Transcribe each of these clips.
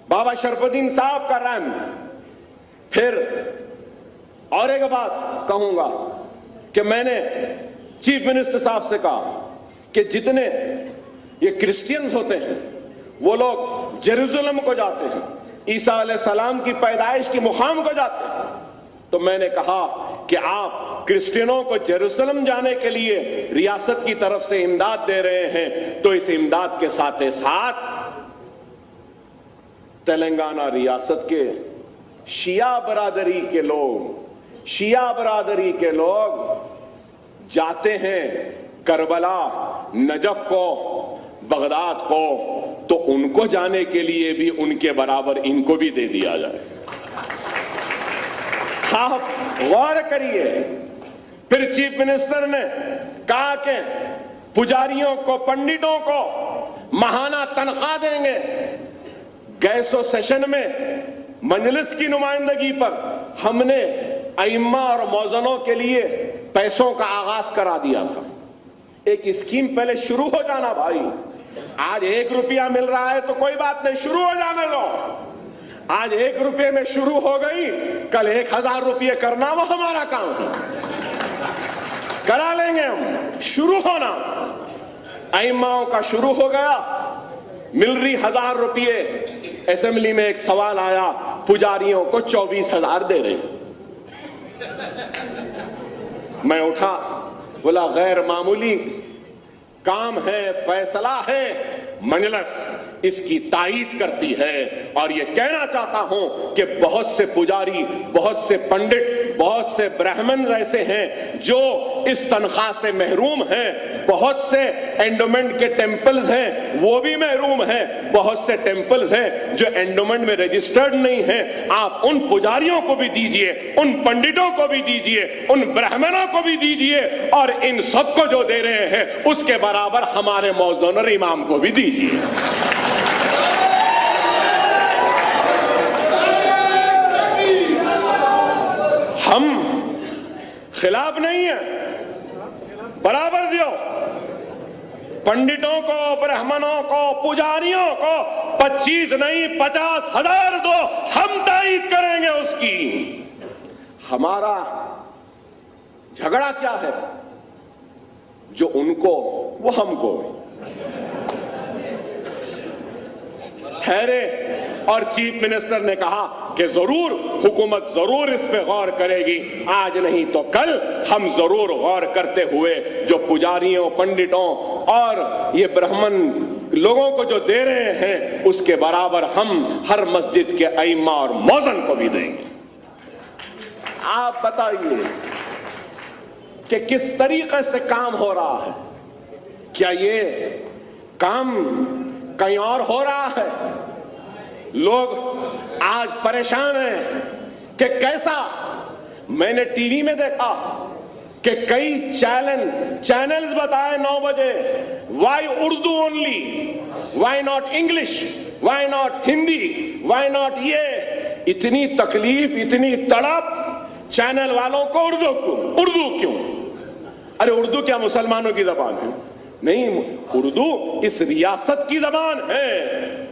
بابا شرف الدین صاحب کا ریمپ۔ پھر اور ایک بات کہوں گا کہ میں نے چیف منسٹر صاحب سے کہا کہ جتنے یہ کرسچینز ہوتے ہیں وہ لوگ جیروسلم کو جاتے ہیں، عیسیٰ علیہ السلام کی پیدائش کی مقام کو جاتے ہیں، تو میں نے کہا کہ آپ کرسچنوں کو جیروسلم جانے کے لیے ریاست کی طرف سے امداد دے رہے ہیں، تو اس امداد کے ساتھ ساتھ تلنگانہ ریاست کے شیعہ برادری کے لوگ جاتے ہیں کربلا، نجف کو، بغداد کو، تو ان کو جانے کے لیے بھی ان کے برابر ان کو بھی دے دیا جائے۔ آپ غور کریے۔ پھر چیف منسٹر نے کہا کہ پجاریوں کو، پنڈتوں کو ماہانہ تنخواہ دیں گے۔ گیسو سیشن میں مجلس کی نمائندگی پر ہم نے ائمہ اور موذنوں کے لیے پیسوں کا آغاز کرا دیا تھا۔ ایک اسکیم پہلے شروع ہو جانا بھائی، آج 1 روپیہ مل رہا ہے تو کوئی بات نہیں، شروع ہو جانے دو۔ آج 1 روپے میں شروع ہو گئی، کل 1000 روپے کرنا وہ ہمارا کام ہے، کرا لیں گے ہم۔ شروع ہونا، ائماؤں کا شروع ہو گیا، مل رہی 1000 روپے۔ اسمبلی میں ایک سوال آیا، پجاریوں کو 24,000 دے رہے۔ میں اٹھا، بولا غیر معمولی کام ہے، فیصلہ ہے، مجلس اس کی تائید کرتی ہے، اور یہ کہنا چاہتا ہوں کہ بہت سے پجاری، بہت سے پنڈت، بہت سے برہمنز ایسے ہیں جو اس تنخواہ سے محروم ہیں، بہت سے اینڈومنٹ کے ٹیمپلز ہیں وہ بھی محروم ہیں، بہت سے ٹیمپلز ہیں جو اینڈومنٹ میں رجسٹرڈ نہیں ہیں۔ آپ ان پجاریوں کو بھی دیجئے، ان پنڈتوں کو بھی دیجئے، ان برہمنوں کو بھی دیجئے، اور ان سب کو جو دے رہے ہیں اس کے برابر ہمارے موذن اور امام کو بھی دیجئے۔ ہم خلاف نہیں ہیں، برابر دیو، پنڈتوں کو، برہمنوں کو، پجاریوں کو 25 نہیں 50,000 دو، ہم تائید کریں گے اس کی۔ ہمارا جھگڑا کیا ہے؟ جو ان کو وہ ہم کو۔ ٹھہرے، اور چیف منسٹر نے کہا کہ ضرور حکومت ضرور اس پہ غور کرے گی، آج نہیں تو کل ہم ضرور غور کرتے ہوئے جو پجاریوں، پنڈتوں اور یہ برہمن لوگوں کو جو دے رہے ہیں اس کے برابر ہم ہر مسجد کے ائمہ اور موذن کو بھی دیں گے۔ آپ بتائیے کہ کس طریقے سے کام ہو رہا ہے؟ کیا یہ کام کہیں اور ہو رہا ہے؟ لوگ آج پریشان ہیں کہ کیسا، میں نے ٹی وی میں دیکھا کہ کئی چینلز بتائے 9 بجے، why Urdu only, why not English, why not Hindi, why not یہ، اتنی تکلیف، اتنی تڑپ چینل والوں کو اردو کیوں؟ ارے اردو کیا مسلمانوں کی زبان ہے؟ نہیں، اردو اس ریاست کی زبان ہے،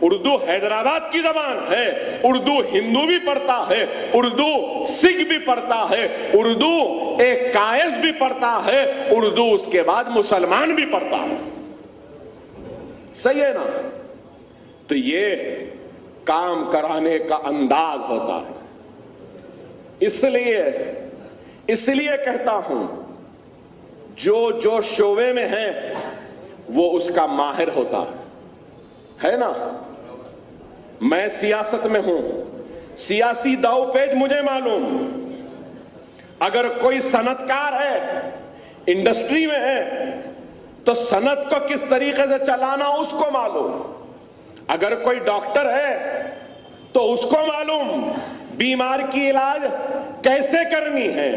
اردو حیدرآباد کی زبان ہے، اردو ہندو بھی پڑھتا ہے، اردو سکھ بھی پڑھتا ہے، اردو ایک قائز بھی پڑھتا ہے، اردو اس کے بعد مسلمان بھی پڑھتا ہے۔ صحیح ہے نا؟ تو یہ کام کرانے کا انداز ہوتا ہے۔ اس لیے کہتا ہوں، جو شعبے میں ہے وہ اس کا ماہر ہوتا ہے نا؟ میں سیاست میں ہوں، سیاسی داؤ پیچ مجھے معلوم، اگر کوئی صنعت کار ہے، انڈسٹری میں ہے، تو صنعت کو کس طریقے سے چلانا اس کو معلوم، اگر کوئی ڈاکٹر ہے تو اس کو معلوم بیمار کی علاج کیسے کرنی ہے،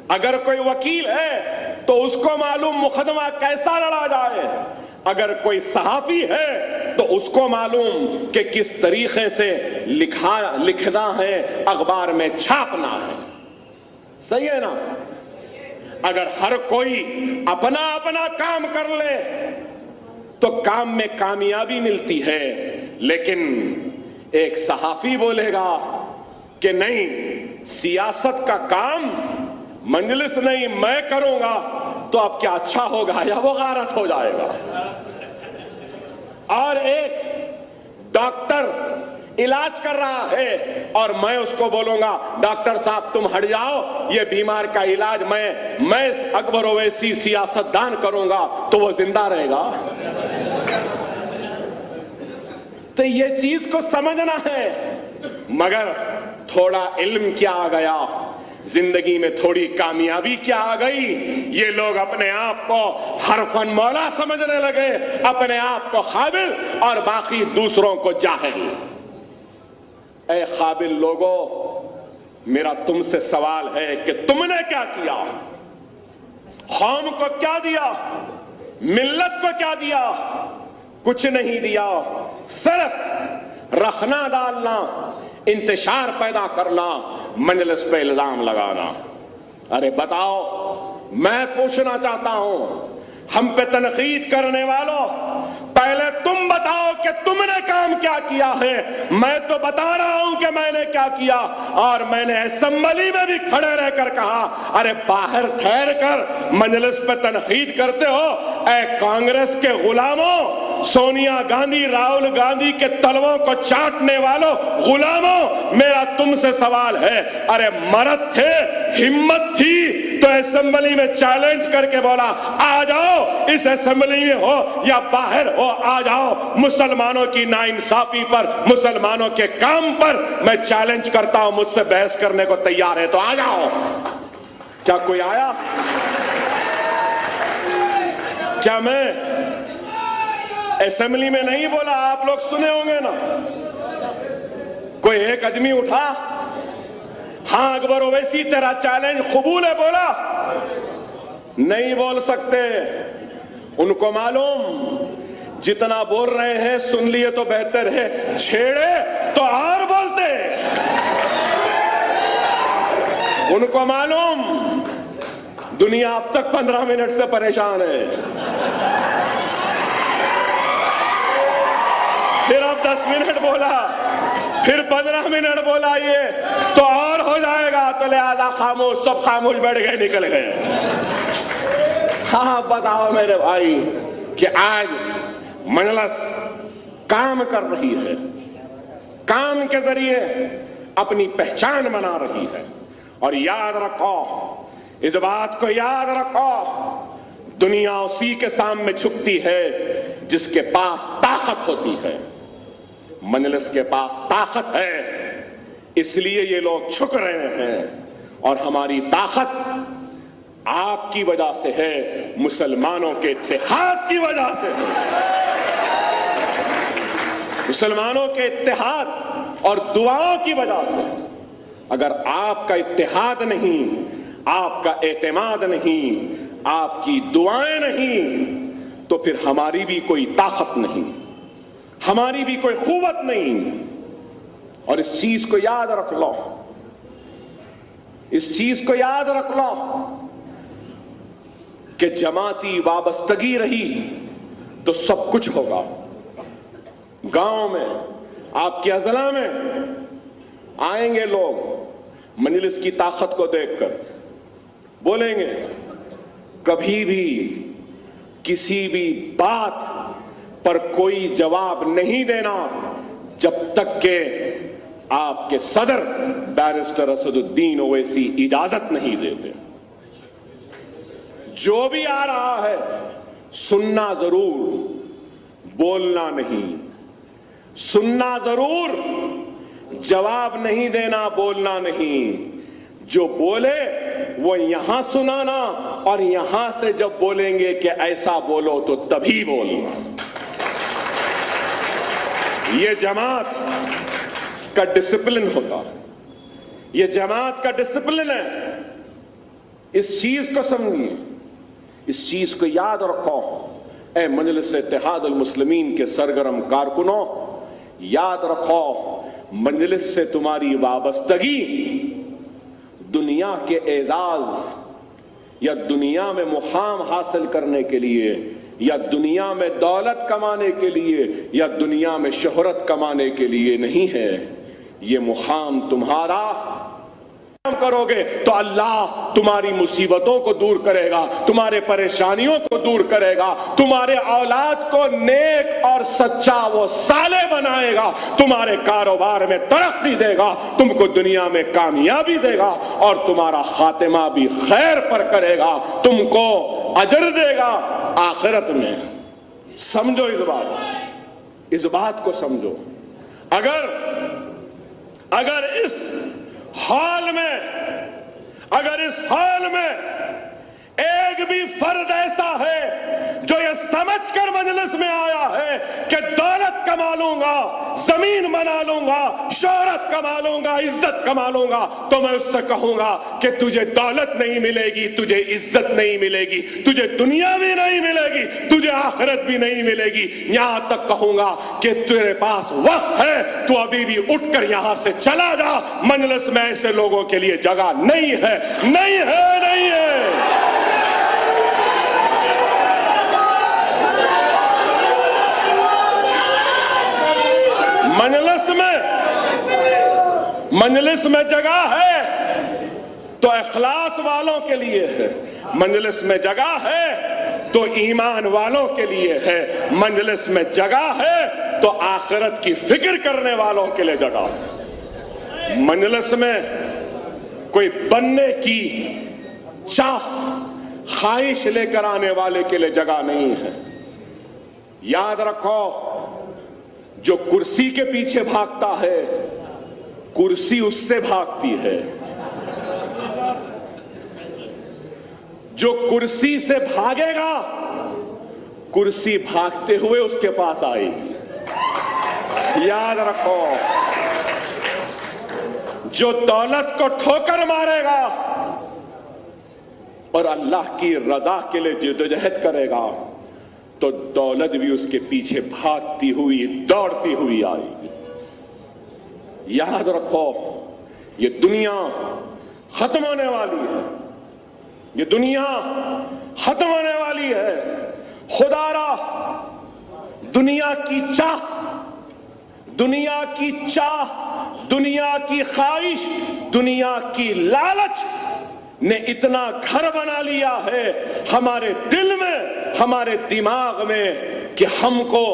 اگر کوئی وکیل ہے تو اس کو معلوم مقدمہ کیسا لڑا جائے، اگر کوئی صحافی ہے تو اس کو معلوم کہ کس طریقے سے لکھنا ہے، اخبار میں چھاپنا ہے۔ صحیح ہے نا؟ اگر ہر کوئی اپنا کام کر لے تو کام میں کامیابی ملتی ہے، لیکن ایک صحافی بولے گا کہ نہیں سیاست کا کام مجلس نہیں میں کروں گا، تو اب کیا اچھا ہوگا یا وہ غارت ہو جائے گا؟ اور ایک ڈاکٹر علاج کر رہا ہے اور میں اس کو بولوں گا ڈاکٹر صاحب تم ہٹ جاؤ، یہ بیمار کا علاج میں اکبر اویسی سیاستدان کروں گا، تو وہ زندہ رہے گا؟ تو یہ چیز کو سمجھنا ہے، مگر تھوڑا علم کیا آ گیا، زندگی میں تھوڑی کامیابی کیا آ گئی، یہ لوگ اپنے آپ کو حرفن مولا سمجھنے لگے، اپنے آپ کو قابل اور باقی دوسروں کو جاہل۔ اے قابل لوگوں، میرا تم سے سوال ہے کہ تم نے کیا کیا؟ قوم کو کیا دیا؟ ملت کو کیا دیا؟ کچھ نہیں دیا، صرف رخنا ڈالنا، انتشار پیدا کرنا، مجلس پہ الزام لگانا۔ ارے بتاؤ، میں پوچھنا چاہتا ہوں ہم پہ تنقید کرنے والوں، پہلے تم بتاؤ کہ تم نے کام کیا کیا ہے۔ میں تو بتا رہا ہوں کہ میں نے کیا کیا، اور میں نے اسمبلی میں بھی کھڑے رہ کر کہا ارے باہر ٹھہر کر مجلس پہ تنقید کرتے ہو، اے کانگریس کے غلاموں، سونیا گاندھی راہل گاندھی کے تلووں کو چاٹنے والوں غلاموں، میرا تم سے سوال ہے، ارے مرد تھے، ہمت تھی تو اسمبلی میں چیلنج کر کے بولا آ جاؤ، اس اسمبلی میں ہو یا باہر ہو آ جاؤ، مسلمانوں کی ناانصافی پر، مسلمانوں کے کام پر میں چیلنج کرتا ہوں، مجھ سے بحث کرنے کو تیار ہے تو آ جاؤ۔ کیا کوئی آیا؟ کیا میں اسمبلی میں نہیں بولا؟ آپ لوگ سنے ہوں گے نا، کوئی ایک آدمی اٹھا ہاں اکبر اویسی تیرا چیلنج قبول ہے، بولا؟ نہیں بول سکتے، ان کو معلوم جتنا بول رہے ہیں سن لیے تو بہتر ہے، چھیڑے تو اور بولتے۔ ان کو معلوم دنیا اب تک 15 منٹ سے پریشان ہے، پھر اب 10 منٹ بولا، پھر 15 منٹ بولا، یہ تو اور ہو جائے گا، تو لہذا خاموش، سب خاموش بیٹھ گئے، نکل گئے۔ ہاں بتاؤ میرے بھائی کہ آج مجلس کام کر رہی ہے، کام کے ذریعے اپنی پہچان بنا رہی ہے، اور یاد رکھو، اس بات کو یاد رکھو، دنیا اسی کے سامنے جھکتی ہے جس کے پاس طاقت ہوتی ہے۔ مجلس کے پاس طاقت ہے، اس لیے یہ لوگ جھک رہے ہیں، اور ہماری طاقت آپ کی وجہ سے ہے، مسلمانوں کے اتحاد کی وجہ سے ہے۔ مسلمانوں کے اتحاد اور دعاؤں کی وجہ سے۔ اگر آپ کا اتحاد نہیں، آپ کا اعتماد نہیں، آپ کی دعائیں نہیں، تو پھر ہماری بھی کوئی طاقت نہیں، ہماری بھی کوئی قوت نہیں۔ اور اس چیز کو یاد رکھ لو، اس چیز کو یاد رکھ لو کہ جماعتی وابستگی رہی تو سب کچھ ہوگا۔ گاؤں میں، آپ کے اضلاع میں آئیں گے لوگ، مجلس کی طاقت کو دیکھ کر بولیں گے کبھی بھی کسی بھی بات پر کوئی جواب نہیں دینا جب تک کہ آپ کے صدر بیرسٹر اسد الدین اویسی اجازت نہیں دیتے۔ جو بھی آ رہا ہے سننا ضرور، بولنا نہیں، سننا ضرور، جواب نہیں دینا، بولنا نہیں۔ جو بولے وہ یہاں سنانا، اور یہاں سے جب بولیں گے کہ ایسا بولو تو تبھی بولنا۔ یہ جماعت کا ڈسپلن ہوتا، یہ جماعت کا ڈسپلن ہے۔ اس چیز کو سمجھیے، اس چیز کو یاد رکھو۔ اے مجلس اتحاد المسلمین کے سرگرم کارکنوں، یاد رکھو، مجلس سے تمہاری وابستگی دنیا کے اعزاز یا دنیا میں مقام حاصل کرنے کے لیے یا دنیا میں دولت کمانے کے لیے یا دنیا میں شہرت کمانے کے لیے نہیں ہے. یہ مقام تمہارا کرو گے تو اللہ تمہاری مصیبتوں کو دور کرے گا, تمہارے پریشانیوں کو دور کرے گا, تمہارے اولاد کو نیک اور سچا و صالح بنائے گا, تمہارے کاروبار میں ترقی دے گا, تم کو دنیا میں کامیابی دے گا اور تمہارا خاتمہ بھی خیر پر کرے گا, تم کو اجر دے گا آخرت میں. سمجھو اس بات کو سمجھو. اگر اس حال میں ایک بھی فرد ایسا ہے جو یہ سمجھ کر مجلس میں آیا ہے کہ دولت کما لوں گا, زمین بنا لوں گا, شہرت کما لوں گا, عزت کما لوں گا, تو میں اس سے کہوں گا کہ تجھے دولت نہیں ملے گی, تجھے عزت نہیں ملے گی, تجھے دنیا بھی نہیں ملے گی, تجھے آخرت بھی نہیں ملے گی. یہاں تک کہوں گا کہ تیرے پاس وقت ہے, تو ابھی بھی اٹھ کر یہاں سے چلا جا, مجلس میں ایسے لوگوں کے لیے جگہ نہیں ہے, نہیں ہے, نہیں ہے. مجلس میں جگہ ہے تو اخلاص والوں کے لیے ہے, مجلس میں جگہ ہے تو ایمان والوں کے لیے ہے, مجلس میں جگہ ہے تو آخرت کی فکر کرنے والوں کے لیے جگہ ہے. مجلس میں کوئی بننے کی چاہ خواہش لے کر آنے والے کے لیے جگہ نہیں ہے. یاد رکھو, جو کرسی کے پیچھے بھاگتا ہے کرسی اس سے بھاگتی ہے, جو کرسی سے بھاگے گا کرسی بھاگتے ہوئے اس کے پاس آئے گی. یاد رکھو, جو دولت کو ٹھوکر مارے گا اور اللہ کی رضا کے لیے جدوجہد کرے گا تو دولت بھی اس کے پیچھے بھاگتی ہوئی دوڑتی ہوئی آئے گی. یاد رکھو, یہ دنیا ختم ہونے والی ہے, یہ دنیا ختم ہونے والی ہے. خدا را دنیا کی چاہ, دنیا کی چاہ, دنیا کی خواہش, دنیا کی لالچ نے اتنا گھر بنا لیا ہے ہمارے دل میں, ہمارے دماغ میں, کہ ہم کو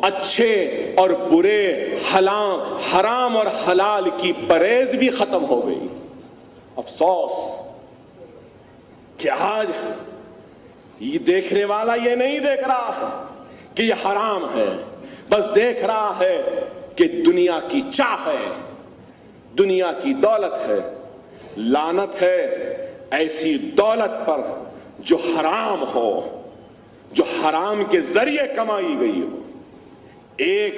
اچھے اور برے, حرام اور حلال کی پرہیز بھی ختم ہو گئی. افسوس کہ آج یہ دیکھنے والا یہ نہیں دیکھ رہا ہے کہ یہ حرام ہے, بس دیکھ رہا ہے کہ دنیا کی چاہ ہے, دنیا کی دولت ہے. لعنت ہے ایسی دولت پر جو حرام ہو, جو حرام کے ذریعے کمائی گئی ہو. ایک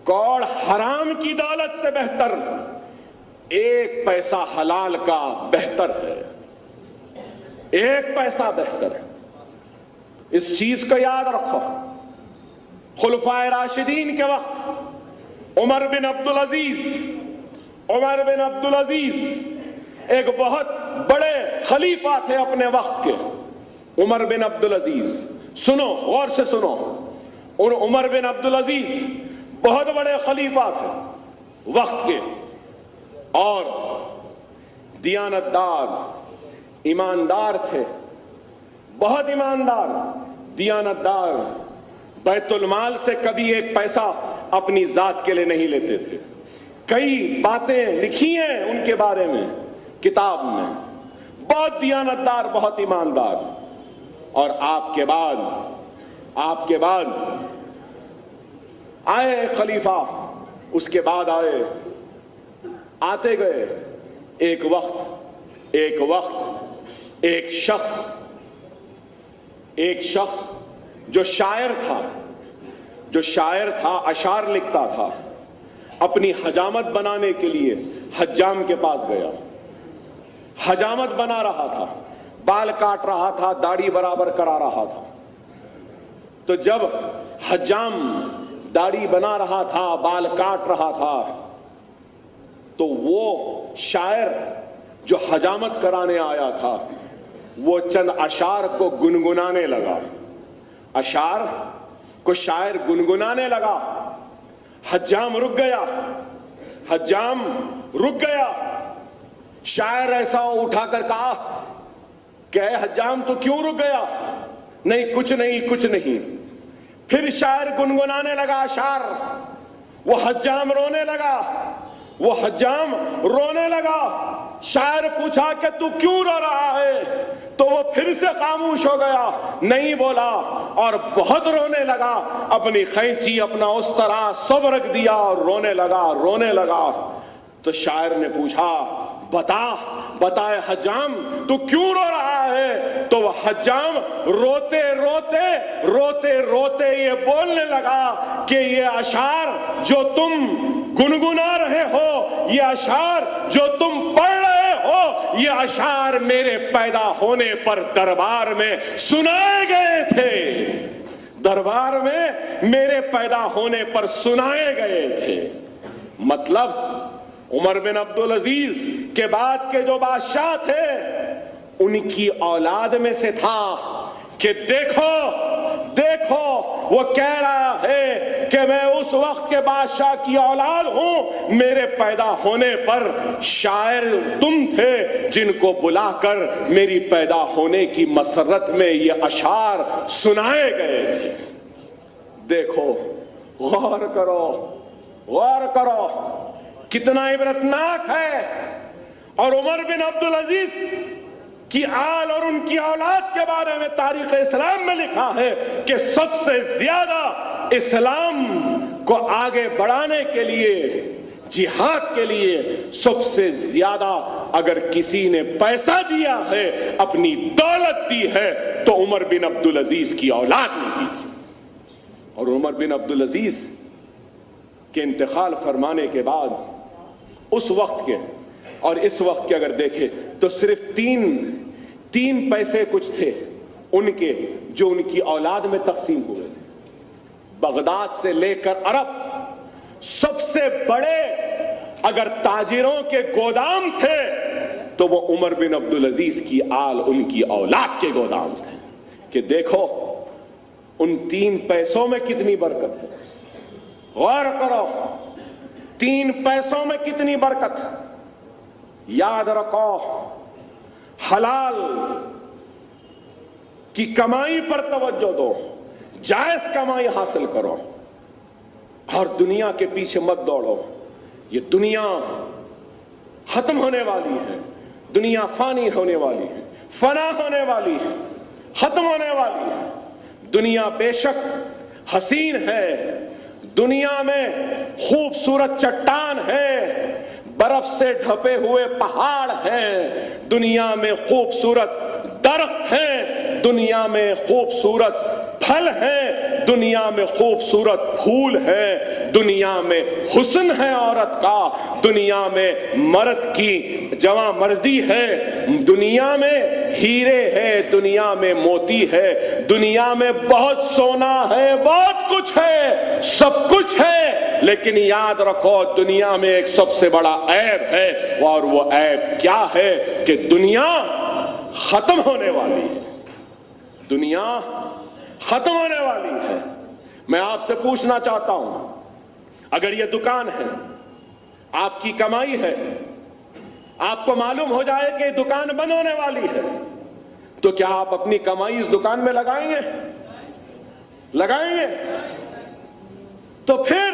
کوڑ حرام کی دولت سے بہتر ایک پیسہ حلال کا بہتر ہے, ایک پیسہ بہتر ہے. اس چیز کو یاد رکھو. خلفائے راشدین کے وقت عمر بن عبدالعزیز ایک بہت بڑے خلیفہ تھے اپنے وقت کے. عمر بن عبدالعزیز, سنو غور سے سنو, اور عمر بن عبدالعزیز بہت بڑے خلیفہ تھے وقت کے, اور دیانتدار, ایماندار تھے, بہت ایماندار, دیانتدار. بیت المال سے کبھی ایک پیسہ اپنی ذات کے لیے نہیں لیتے تھے. کئی باتیں لکھی ہیں ان کے بارے میں کتاب میں. بہت دیانتدار, بہت ایماندار. اور آپ کے بعد آئے ایک خلیفہ, اس کے بعد آتے گئے. ایک وقت ایک شخص جو شاعر تھا, اشعار لکھتا تھا, اپنی حجامت بنانے کے لیے حجام کے پاس گیا. حجامت بنا رہا تھا, بال کاٹ رہا تھا, داڑھی برابر کرا رہا تھا. تو جب حجام داڑھی بنا رہا تھا, بال کاٹ رہا تھا, تو وہ شاعر جو حجامت کرانے آیا تھا وہ چند اشعار کو گنگنانے لگا. اشعار کو شاعر گنگنانے لگا، حجام رک گیا، حجام رک گیا۔ شاعر ایسا اٹھا کر کہا کہ اے حجام تو کیوں رک گیا؟ نہیں کچھ نہیں کچھ نہیں۔ پھر شاعر گنگنانے لگا اشعار، وہ حجام رونے لگا، وہ حجام رونے لگا۔ شاعر پوچھا کہ تو کیوں رو رہا ہے؟ تو وہ پھر سے خاموش ہو گیا، نہیں بولا اور بہت رونے لگا۔ اپنی خینچی اپنا استرا سب رکھ دیا اور رونے لگا۔ تو شاعر نے پوچھا بتا حجام تو کیوں رو رہا ہے؟ تو وہ حجام روتے یہ بولنے لگا کہ یہ اشعار جو تم گنگنا رہے ہو، یہ اشعار جو تم پڑھ رہے ہو، یہ اشعار میرے پیدا ہونے پر دربار میں سنائے گئے تھے، دربار میں میرے پیدا ہونے پر سنائے گئے تھے۔ مطلب عمر بن عبدالعزیز کے بعد کے جو بادشاہ تھے ان کی اولاد میں سے تھا کہ دیکھو وہ کہہ رہا ہے کہ میں اس وقت کے بادشاہ کی اولاد ہوں، میرے پیدا ہونے پر شاعر تم تھے جن کو بلا کر میری پیدا ہونے کی مسرت میں یہ اشعار سنائے گئے تھے۔ دیکھو غور کرو کتنا عبرتناک ہے۔ اور عمر بن عبدالعزیز کی آل اور ان کی اولاد کے بارے میں تاریخ اسلام میں لکھا ہے کہ سب سے زیادہ اسلام کو آگے بڑھانے کے لیے، جہاد کے لیے سب سے زیادہ اگر کسی نے پیسہ دیا ہے، اپنی دولت دی ہے، تو عمر بن عبدالعزیز کی اولاد نے دی تھی۔ اور عمر بن عبدالعزیز کے انتقال فرمانے کے بعد اس وقت کے اور اس وقت کے اگر دیکھیں تو صرف تین پیسے کچھ تھے ان کے جو ان کی اولاد میں تقسیم ہوئے تھے۔ بغداد سے لے کر عرب سب سے بڑے اگر تاجروں کے گودام تھے تو وہ عمر بن عبدالعزیز کی آل ان کی اولاد کے گودام تھے۔ کہ دیکھو ان 3 پیسوں میں کتنی برکت ہے، غور کرو 3 پیسوں میں کتنی برکت ہے۔ یاد رکھو حلال کی کمائی پر توجہ دو، جائز کمائی حاصل کرو اور دنیا کے پیچھے مت دوڑو۔ یہ دنیا ختم ہونے والی ہے، دنیا فانی ہونے والی ہے، فنا ہونے والی ہے، ختم ہونے والی ہے۔ دنیا بے شک حسین ہے، دنیا میں خوبصورت چٹان ہے، برف سے ڈھپے ہوئے پہاڑ ہیں، دنیا میں خوبصورت درخت ہیں، دنیا میں خوبصورت پھل ہیں، دنیا میں خوبصورت پھول ہیں، دنیا میں حسن ہے عورت کا، دنیا میں مرد کی جواں مردی ہے، دنیا میں ہیرے ہے، دنیا میں موتی ہے، دنیا میں بہت سونا ہے، بہت کچھ ہے، سب کچھ ہے، لیکن یاد رکھو دنیا میں ایک سب سے بڑا عیب ہے، اور وہ عیب کیا ہے کہ دنیا ختم ہونے والی ہے، دنیا ختم ہونے والی ہے۔ میں آپ سے پوچھنا چاہتا ہوں، اگر یہ دکان ہے، آپ کی کمائی ہے، آپ کو معلوم ہو جائے کہ دکان بند ہونے والی ہے، تو کیا آپ اپنی کمائی اس دکان میں لگائیں گے؟ تو پھر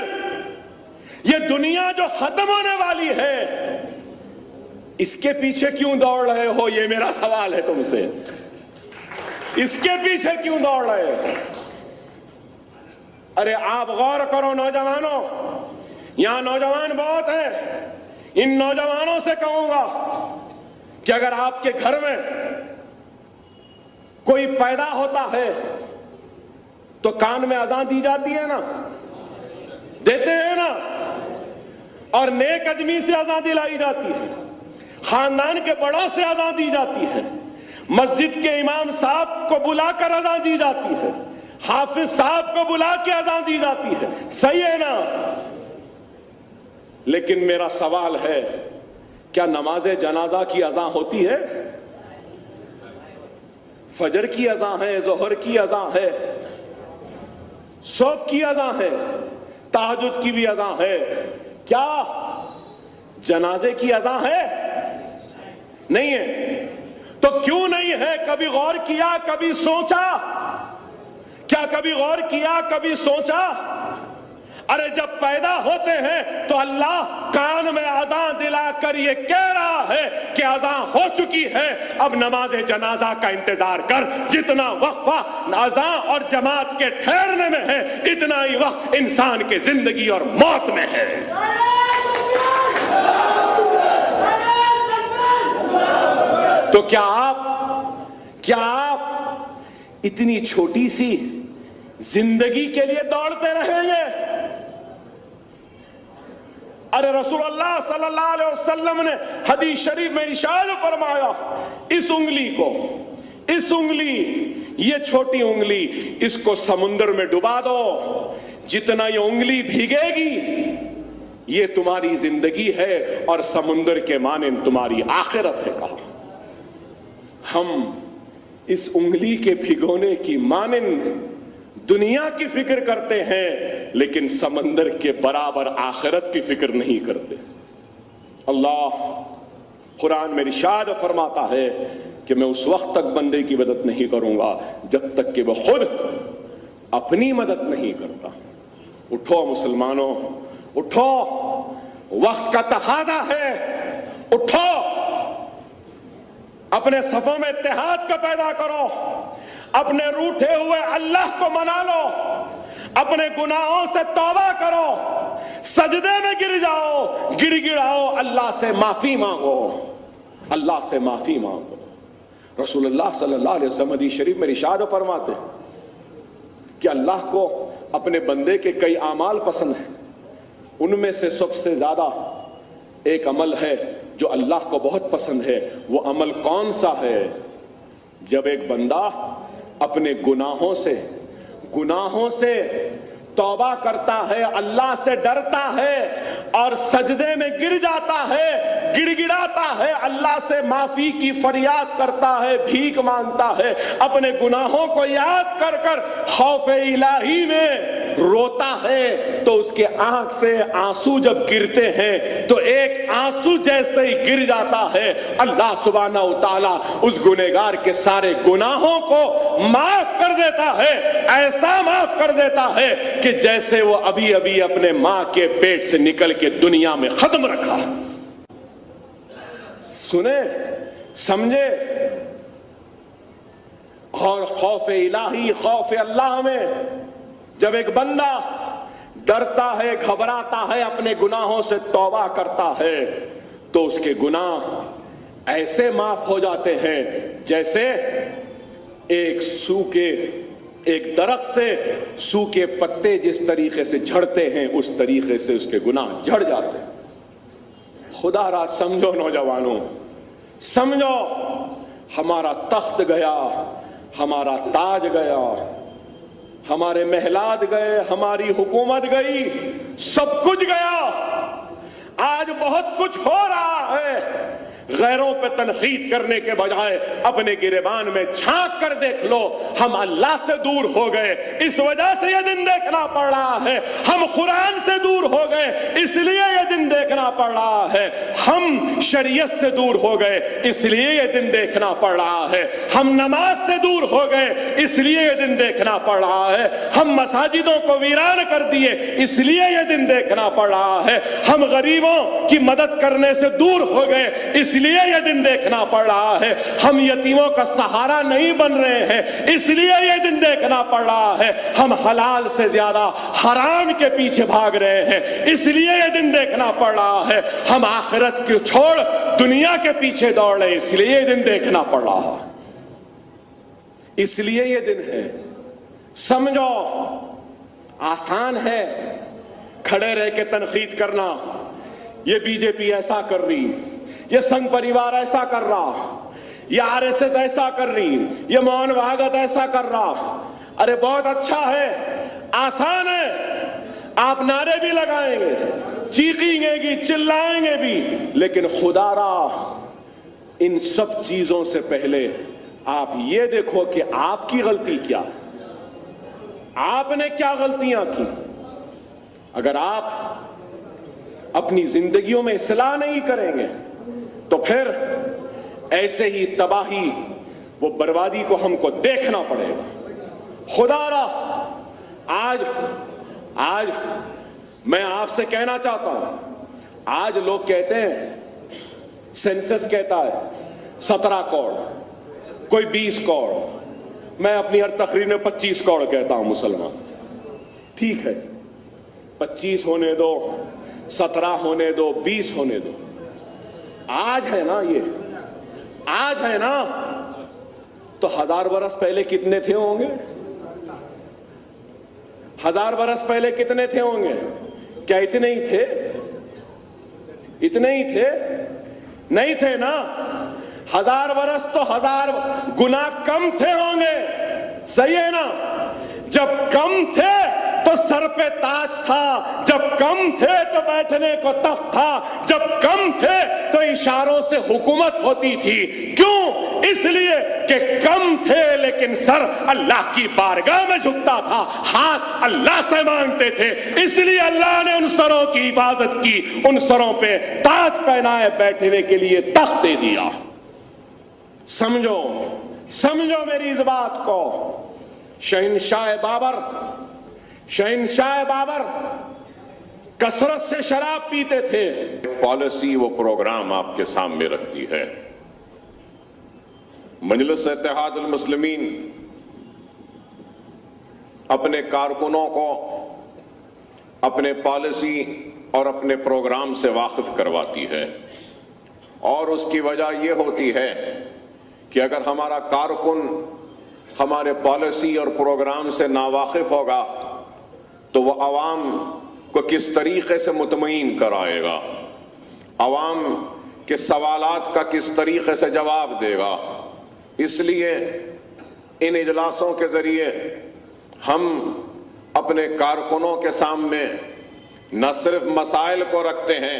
یہ دنیا جو ختم ہونے والی ہے اس کے پیچھے کیوں دوڑ رہے ہو؟ یہ میرا سوال ہے تم سے، اس کے پیچھے کیوں دوڑ رہے ہو؟ ارے آپ غور کرو نوجوانوں، یہاں نوجوان بہت ہیں، ان نوجوانوں سے کہوں گا کہ اگر آپ کے گھر میں کوئی پیدا ہوتا ہے تو کان میں اذان دی جاتی ہے نا، دیتے ہیں نا، اور نیک آدمی سے اذان دلائی جاتی ہے، خاندان کے بڑوں سے اذان دی جاتی ہے، مسجد کے امام صاحب کو بلا کر اذان دی جاتی ہے، حافظ صاحب کو بلا کے اذان دی جاتی ہے، صحیح ہے نا؟ لیکن میرا سوال ہے، کیا نماز جنازہ کی اذان ہوتی ہے؟ فجر کی اذان ہے، ظہر کی اذان ہے، صبح کی اذان ہے, تہجد کی بھی اذان ہے, کیا جنازے کی اذان ہے؟ نہیں ہے. تو کیوں نہیں ہے؟ کبھی غور کیا, کبھی سوچا؟ کیا کبھی غور کیا, کبھی سوچا؟ ارے جب پیدا ہوتے ہیں تو اللہ کان میں اذان دلا کر یہ کہہ رہا ہے کہ اذان ہو چکی ہے, اب نماز جنازہ کا انتظار کر. جتنا وقفہ اذان اور جماعت کے ٹھہرنے میں ہے, اتنا ہی وقت انسان کے زندگی اور موت میں ہے. تو کیا آپ اتنی چھوٹی سی زندگی کے لیے دوڑتے رہیں گے؟ ارے رسول اللہ صلی اللہ علیہ وسلم نے حدیث شریف میں ارشاد فرمایا, اس انگلی یہ چھوٹی انگلی, اس کو سمندر میں ڈبا دو, جتنا یہ انگلی بھیگے گی یہ تمہاری زندگی ہے اور سمندر کے مانند تمہاری آخرت ہے. کہا ہم اس انگلی کے بھگونے کی مانند دنیا کی فکر کرتے ہیں, لیکن سمندر کے برابر آخرت کی فکر نہیں کرتے. اللہ قرآن میں ارشاد فرماتا ہے کہ میں اس وقت تک بندے کی مدد نہیں کروں گا جب تک کہ وہ خود اپنی مدد نہیں کرتا. اٹھو مسلمانوں, اٹھو, وقت کا تقاضا ہے, اٹھو, اپنے صفوں میں اتحاد کا پیدا کرو, اپنے روٹھے ہوئے اللہ کو منا لو, اپنے گناہوں سے توبہ کرو, سجدے میں گر جاؤ, گڑ گڑاؤ, اللہ سے معافی مانگو, اللہ سے معافی مانگو. رسول اللہ صلی اللہ علیہ وسلم حدیث شریف میں ارشاد فرماتے کہ اللہ کو اپنے بندے کے کئی اعمال پسند ہیں, ان میں سے سب سے زیادہ ایک عمل ہے جو اللہ کو بہت پسند ہے. وہ عمل کون سا ہے؟ جب ایک بندہ اپنے گناہوں سے توبہ کرتا ہے, اللہ سے ڈرتا ہے اور سجدے میں گر جاتا ہے, گڑ گڑاتا ہے, اللہ سے معافی کی فریاد کرتا ہے, بھیک مانگتا ہے, اپنے گناہوں کو یاد کر کر خوف الہی میں روتا ہے, تو اس کے آنکھ سے آنسو جب گرتے ہیں تو ایک آنسو جیسے ہی گر جاتا ہے, اللہ سبحانہ و تعالی اس گنہگار کے سارے گناہوں کو معاف کر دیتا ہے. ایسا معاف کر دیتا ہے کہ جیسے وہ ابھی ابھی اپنے ماں کے پیٹ سے نکل کے دنیا میں قدم رکھا. سنے, سمجھے, اور خوف الہی, خوف اللہ میں جب ایک بندہ ڈرتا ہے, گھبراتا ہے, اپنے گناہوں سے توبہ کرتا ہے, تو اس کے گناہ ایسے معاف ہو جاتے ہیں جیسے ایک درخت سے سوکھے پتے جس طریقے سے جھڑتے ہیں اس طریقے سے اس کے گناہ جھڑ جاتے ہیں. خدا را سمجھو نوجوانوں, سمجھو, ہمارا تخت گیا, ہمارا تاج گیا, ہمارے محلات گئے, ہماری حکومت گئی, سب کچھ گیا. آج بہت کچھ ہو رہا ہے, غیروں پہ تنقید کرنے کے بجائے اپنے گریبان میں جھانک کر دیکھ لو, ہم اللہ سے دور ہو گئے, اس وجہ سے یہ دن دیکھنا پڑ رہا ہے. ہم قرآن سے دور ہو گئے, اس لیے یہ دن دیکھنا پڑ رہا ہے. ہم شریعت سے دور ہو گئے, اس لیے یہ دن دیکھنا پڑ رہا ہے. ہم نماز سے دور ہو گئے, اس لیے یہ دن دیکھنا پڑ رہا ہے. ہم مساجدوں کو ویران کر دیے, اس لیے یہ دن دیکھنا پڑ رہا ہے. ہم غریبوں کی مدد کرنے سے دور ہو گئے, اس لیے یہ دن دیکھنا پڑ رہا ہے. ہم یتیموں کا سہارا نہیں بن رہے ہیں, اس لیے یہ دن دیکھنا پڑ رہا ہے. ہم حلال سے زیادہ حرام کے پیچھے بھاگ رہے ہیں, اس لیے یہ دن دیکھنا پڑ رہا ہے. ہم آخرت کو چھوڑ دنیا کے پیچھے دوڑ رہے ہیں, اس لیے یہ دن دیکھنا پڑ رہا ہے. اس لیے یہ دن ہے. سمجھو, آسان ہے کھڑے رہ کے تنقید کرنا, یہ بی جے پی ایسا کر رہی, یہ سنگھ پریوار ایسا کر رہا, یہ آر ایس ایس ایسا کر رہی, یہ موہن بھاگت ایسا کر رہا. ارے بہت اچھا ہے, آسان ہے, آپ نعرے بھی لگائیں گے, چیخیں گے, چلائیں گے بھی, لیکن خدا را ان سب چیزوں سے پہلے آپ یہ دیکھو کہ آپ کی غلطی کیا ہے. آپ نے کیا غلطیاں کی؟ اگر آپ اپنی زندگیوں میں اصلاح نہیں کریں گے تو پھر ایسے ہی تباہی وہ بربادی کو ہم کو دیکھنا پڑے گا۔ خدا را آج میں آپ سے کہنا چاہتا ہوں، آج لوگ کہتے ہیں سینسس کہتا ہے 17 کروڑ، کوئی 20 کروڑ، میں اپنی ہر تقریر میں 25 کروڑ کہتا ہوں مسلمان۔ ٹھیک ہے، 25 ہونے دو، 17 ہونے دو، 20 ہونے دو، آج ہے نا، یہ آج ہے نا، تو 1000 برس پہلے کتنے تھے ہوں گے؟ 1000 برس پہلے کتنے تھے ہوں گے؟ کیا اتنے ہی تھے؟ اتنے ہی تھے؟ نہیں تھے نا۔ 1000 برس تو 1000 گنا کم تھے ہوں گے، صحیح ہے نا؟ جب کم تھے تو سر پہ تاج تھا، جب کم تھے تو بیٹھنے کو تخت تھا، جب کم تھے تو اشاروں سے حکومت ہوتی تھی۔ کیوں؟ اس لیے کہ کم تھے لیکن سر اللہ کی بارگاہ میں جھکتا تھا، ہاتھ اللہ سے مانگتے تھے، اس لیے اللہ نے ان سروں کی حفاظت کی، ان سروں پہ تاج پہنائے، بیٹھنے کے لیے تخت دے دیا۔ سمجھو میری اس بات کو۔ شہنشاہ بابر کثرت سے شراب پیتے تھے۔ پالیسی وہ پروگرام آپ کے سامنے رکھتی ہے۔ مجلس اتحاد المسلمین اپنے کارکنوں کو اپنے پالیسی اور اپنے پروگرام سے واقف کرواتی ہے، اور اس کی وجہ یہ ہوتی ہے کہ اگر ہمارا کارکن ہمارے پالیسی اور پروگرام سے ناواقف ہوگا تو وہ عوام کو کس طریقے سے مطمئن کرائے گا، عوام کے سوالات کا کس طریقے سے جواب دے گا۔ اس لیے ان اجلاسوں کے ذریعے ہم اپنے کارکنوں کے سامنے نہ صرف مسائل کو رکھتے ہیں،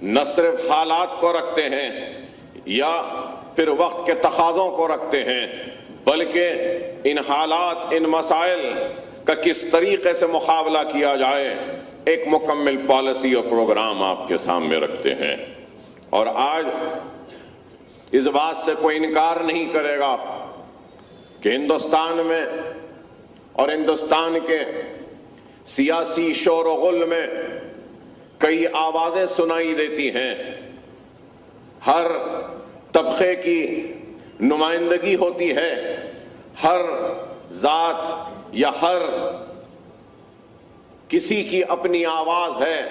نہ صرف حالات کو رکھتے ہیں یا پھر وقت کے تقاضوں کو رکھتے ہیں، بلکہ ان حالات، ان مسائل کا کس طریقے سے مقابلہ کیا جائے ایک مکمل پالیسی اور پروگرام آپ کے سامنے رکھتے ہیں۔ اور آج اس بات سے کوئی انکار نہیں کرے گا کہ ہندوستان میں اور ہندوستان کے سیاسی شور و غل میں کئی آوازیں سنائی دیتی ہیں، ہر طبقے کی نمائندگی ہوتی ہے، ہر ذات یا ہر کسی کی اپنی آواز ہے،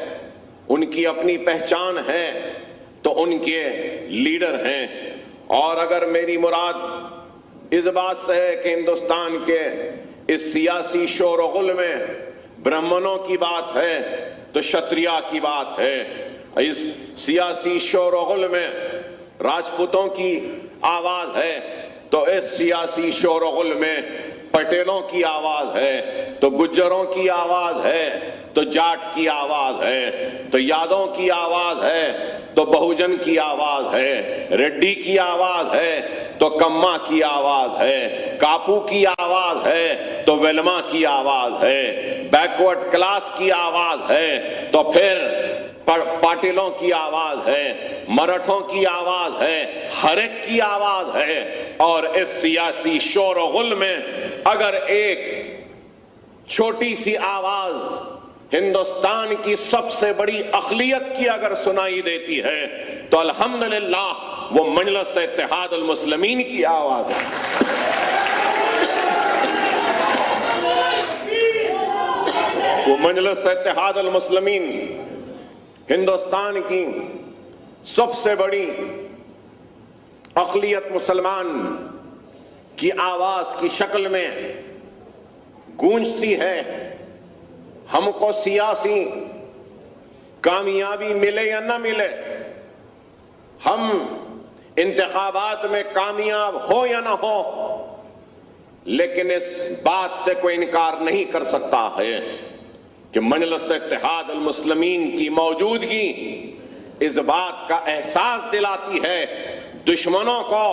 ان کی اپنی پہچان ہے، تو ان کے لیڈر ہیں۔ اور اگر میری مراد اس بات سے ہے کہ ہندوستان کے اس سیاسی شور و غل میں برہمنوں کی بات ہے تو شتریا کی بات ہے، اس سیاسی شور و غل میں راجپوتوں کی آواز ہے تو اس سیاسی شور و غل میں پٹیلوں کی آواز ہے، تو گجروں کی آواز ہے، تو جاٹ کی آواز ہے، تو یادوں کی آواز ہے، تو بہوجن کی آواز ہے، ریڈی کی آواز ہے، تو کما کی آواز ہے، کاپو کی آواز ہے، تو ویلما کی آواز ہے، بیکورڈ کلاس کی آواز ہے، تو پھر پاٹلوں کی آواز ہے، مراٹھوں کی آواز ہے، ہر ایک کی آواز ہے۔ اور اس سیاسی شور و غل میں اگر ایک چھوٹی سی آواز ہندوستان کی سب سے بڑی اقلیت کی اگر سنائی دیتی ہے تو الحمدللہ وہ مجلس اتحاد المسلمین کی آواز ہے۔ وہ مجلس اتحاد المسلمین ہندوستان کی سب سے بڑی اقلیت مسلمان کی آواز کی شکل میں گونجتی ہے۔ ہم کو سیاسی کامیابی ملے یا نہ ملے، ہم انتخابات میں کامیاب ہو یا نہ ہو، لیکن اس بات سے کوئی انکار نہیں کر سکتا ہے کہ مجلس اتحاد المسلمین کی موجودگی اس بات کا احساس دلاتی ہے دشمنوں کو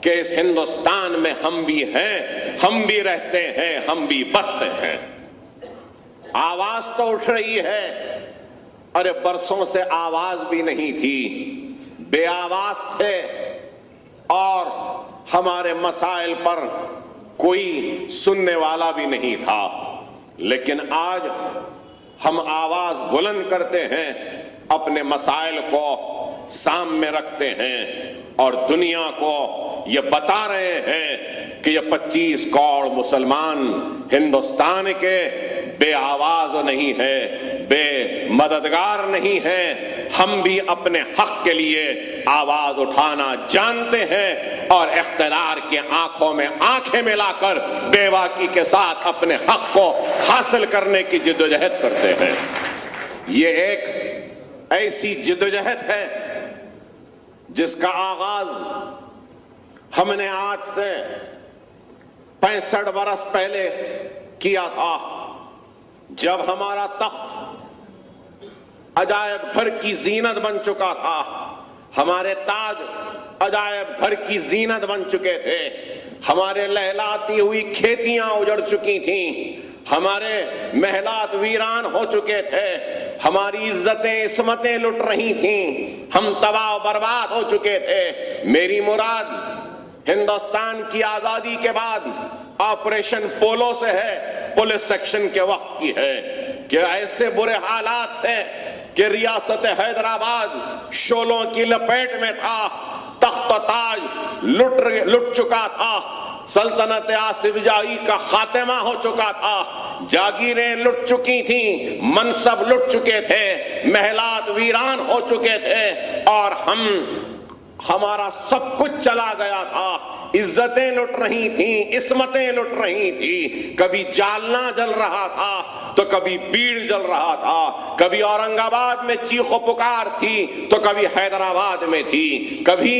کہ اس ہندوستان میں ہم بھی ہیں ہم بھی رہتے ہیں، ہم بھی بستے ہیں۔ آواز تو اٹھ رہی ہے، ارے برسوں سے آواز بھی نہیں تھی، بے آواز تھے اور ہمارے مسائل پر کوئی سننے والا بھی نہیں تھا، لیکن آج ہم آواز بلند کرتے ہیں، اپنے مسائل کو سامنے رکھتے ہیں اور دنیا کو یہ بتا رہے ہیں کہ یہ 25 کروڑ مسلمان ہندوستان کے بے آواز نہیں ہے، بے مددگار نہیں ہے۔ ہم بھی اپنے حق کے لیے آواز اٹھانا جانتے ہیں اور اقتدار کے آنکھوں میں آنکھیں ملا کر بے باکی کے ساتھ اپنے حق کو حاصل کرنے کی جدوجہد کرتے ہیں۔ یہ ایک ایسی جدوجہد ہے جس کا آغاز ہم نے آج سے 65 برس پہلے کیا تھا، جب ہمارا تخت عجائب گھر کی زینت بن چکا تھا، ہمارے تاج عجائب گھر کی زینت بن چکے تھے، ہمارے لہلاتی ہوئی کھیتیاں اجڑ چکی تھیں، ہمارے محلات ویران ہو چکے تھے، ہماری عزتیں عصمتیں لٹ رہی تھیں، ہم تباہ و برباد ہو چکے تھے۔ میری مراد ہندوستان کی آزادی کے بعد آپریشن پولو سے ہے، پولیس سیکشن کے وقت کی ہے کہ ایسے برے حالات تھے کہ ریاست حیدرآباد شولوں کی لپیٹ میں تھا، تخت و تاج لٹ چکا تھا، سلطنت آصف جاہی کا خاتمہ ہو چکا تھا، جاگیریں لٹ چکی تھیں، منصب لٹ چکے تھے، محلات ویران ہو چکے تھے اور ہمارا سب کچھ چلا گیا تھا، عزتیں لٹ رہی تھیں، عصمتیں لٹ رہی تھیں، کبھی جالنا جل رہا تھا تو کبھی بیڑ جل رہا تھا، کبھی اورنگ آباد میں چیخ و پکار تھی تو کبھی حیدرآباد میں تھی، کبھی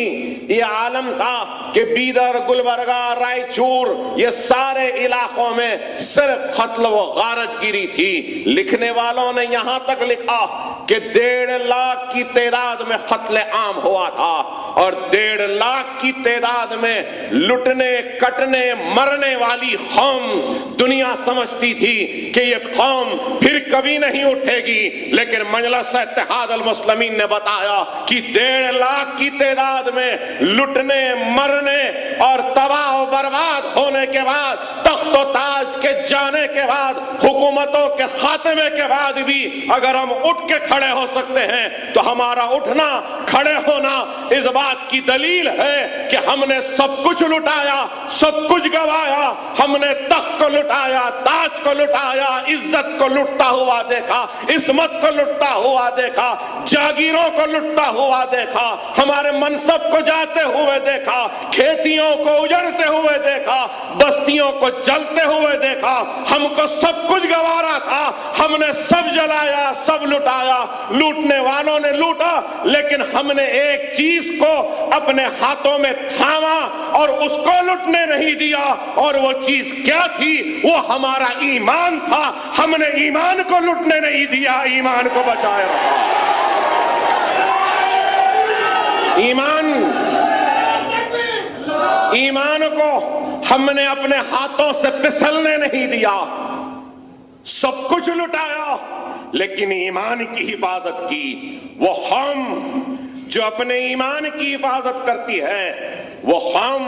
یہ عالم تھا کہ بیدر، گلبرگہ، رائچور یہ سارے علاقوں میں صرف قتل و غارت گیری تھی۔ لکھنے والوں نے یہاں تک لکھا کہ 1.5 لاکھ کی تعداد میں قتل عام ہوا تھا اور 1.5 لاکھ کی تعداد میں لٹنے کٹنے مرنے والی قوم دنیا سمجھتی تھی کہ یہ قوم پھر کبھی نہیں اٹھے گی، لیکن مجلس اتحاد المسلمین نے بتایا کہ 1.5 لاکھ کی تعداد میں لٹنے مرنے اور تباہ و برباد ہونے کے بعد، تخت و تاج کے جانے کے بعد، حکومتوں کے خاتمے کے بعد بھی اگر ہم اٹھ کے کھڑے ہو سکتے ہیں تو ہمارا اٹھنا کھڑے ہونا اس بات کی دلیل ہے کہ ہم نے سب کچھ لٹایا، سب کچھ گوایا، ہم نے تخت کو لٹایا، تاج کو لٹایا، عزت کو لٹتا ہوا دیکھا، عصمت کو لٹتا ہوا دیکھا، جاگیروں کو لٹتا ہوا دیکھا، ہمارے منصب کو جاتے ہوئے دیکھا، کھیتیوں کو اجڑتے ہوئے دیکھا، بستیوں کو جلتے ہوئے دیکھا، ہم کو سب کچھ گوارا تھا، ہم نے سب جلایا، سب لٹایا، لوٹنے والوں نے لوٹا، لیکن ہم نے ایک چیز کو اپنے ہاتھوں میں تھاما اور اس کو لٹنے نہیں دیا، اور وہ چیز کیا تھی؟ وہ ہمارا ایمان تھا۔ ہم نے ایمان کو لٹنے نہیں دیا، ایمان کو بچائے رکھا۔ ایمان کو ہم نے اپنے ہاتھوں سے پھسلنے نہیں دیا، سب کچھ لٹایا لیکن ایمان کی حفاظت کی۔ وہ قوم جو اپنے ایمان کی حفاظت کرتی ہے، وہ قوم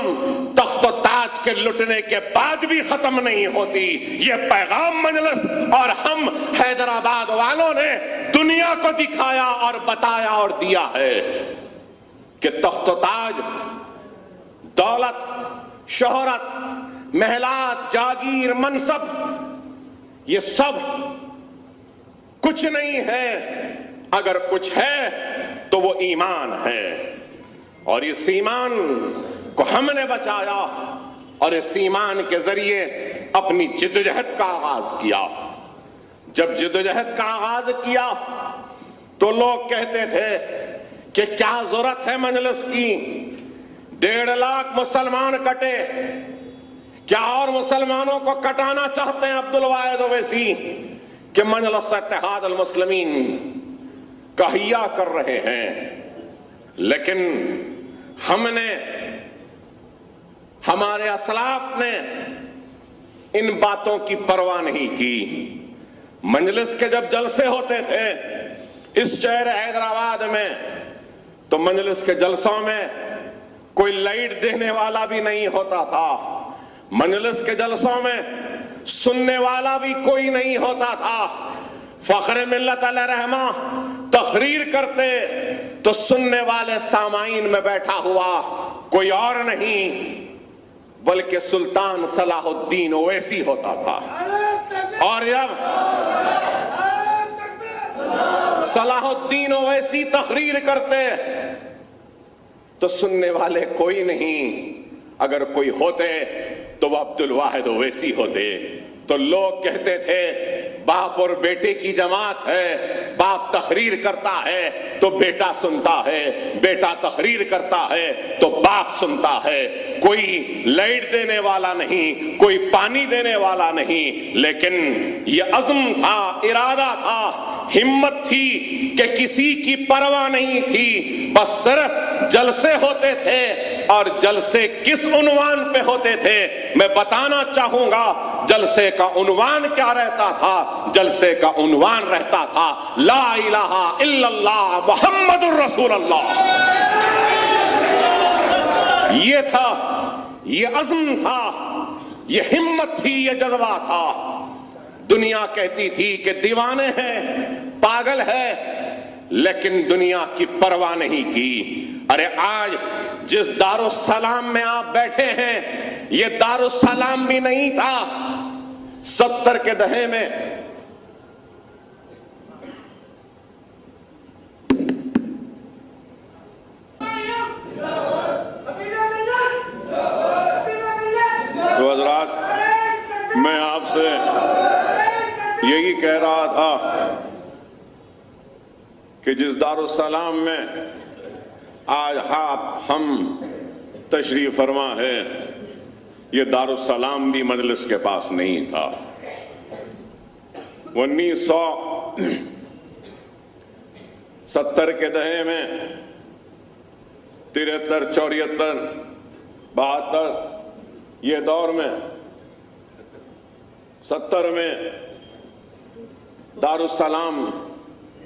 تخت و تاج کے لٹنے کے بعد بھی ختم نہیں ہوتی۔ یہ پیغام مجلس اور ہم حیدرآباد والوں نے دنیا کو دکھایا اور بتایا اور دیا ہے کہ تخت و تاج، دولت، شہرت، محلات، جاگیر، منصب، یہ سب کچھ نہیں ہے۔ اگر کچھ ہے تو وہ ایمان ہے، اور اس ایمان کو ہم نے بچایا اور اس ایمان کے ذریعے اپنی جدوجہد کا آغاز کیا۔ جب جدوجہد کا آغاز کیا تو لوگ کہتے تھے کہ کیا ضرورت ہے مجلس کی، 1.5 لاکھ مسلمان کٹے، کیا اور مسلمانوں کو کٹانا چاہتے ہیں عبدالواحد اویسی کہ مجلس اتحاد المسلمین کہیا کر رہے ہیں؟ لیکن ہم نے، ہمارے اسلاف نے ان باتوں کی پرواہ نہیں کی۔ مجلس کے جب جلسے ہوتے تھے اس شہر حیدرآباد میں تو مجلس کے جلسوں میں کوئی لائٹ دینے والا بھی نہیں ہوتا تھا، مجلس کے جلسوں میں سننے والا بھی کوئی نہیں ہوتا تھا۔ فخر ملت علیہ رحمہ تقریر کرتے تو سننے والے سامعین میں بیٹھا ہوا کوئی اور نہیں بلکہ سلطان صلاح الدین اویسی ہوتا تھا۔ اور جب صلاح الدین اویسی تقریر کرتے تو سننے والے کوئی نہیں، اگر کوئی ہوتے تو وہ عبد الواحد اویسی ہوتے۔ تو لوگ کہتے تھے باپ اور بیٹے کی جماعت ہے، باپ تقریر کرتا ہے تو بیٹا سنتا ہے، بیٹا تقریر کرتا ہے تو باپ سنتا ہے۔ کوئی لائٹ دینے والا نہیں، کوئی پانی دینے والا نہیں، لیکن یہ عزم تھا، ارادہ تھا، ہمت تھی کہ کسی کی پرواہ نہیں تھی، بس صرف جلسے ہوتے تھے۔ اور جلسے کس عنوان پہ ہوتے تھے میں بتانا چاہوں گا۔ جلسے کا عنوان کیا رہتا تھا؟ جلسے کا عنوان رہتا تھا لا الہ الا اللہ محمد الرسول اللہ۔ یہ تھا، یہ عزم تھا، یہ ہمت تھی، یہ جذبہ تھا۔ دنیا کہتی تھی کہ دیوانے ہیں، پاگل ہے، لیکن دنیا کی پرواہ نہیں کی۔ ارے آج جس دارالسلام میں آپ بیٹھے ہیں یہ دارالسلام بھی نہیں تھا۔ 70 کے دہے میں تو حضرات میں آپ سے یہی کہہ رہا تھا کہ جس دارالسلام میں آج ہم تشریف فرما ہے یہ دارالسلام بھی مجلس کے پاس نہیں تھا۔ 1970 کے دہے میں 73 74 72 یہ دور میں 70 میں دارالسلام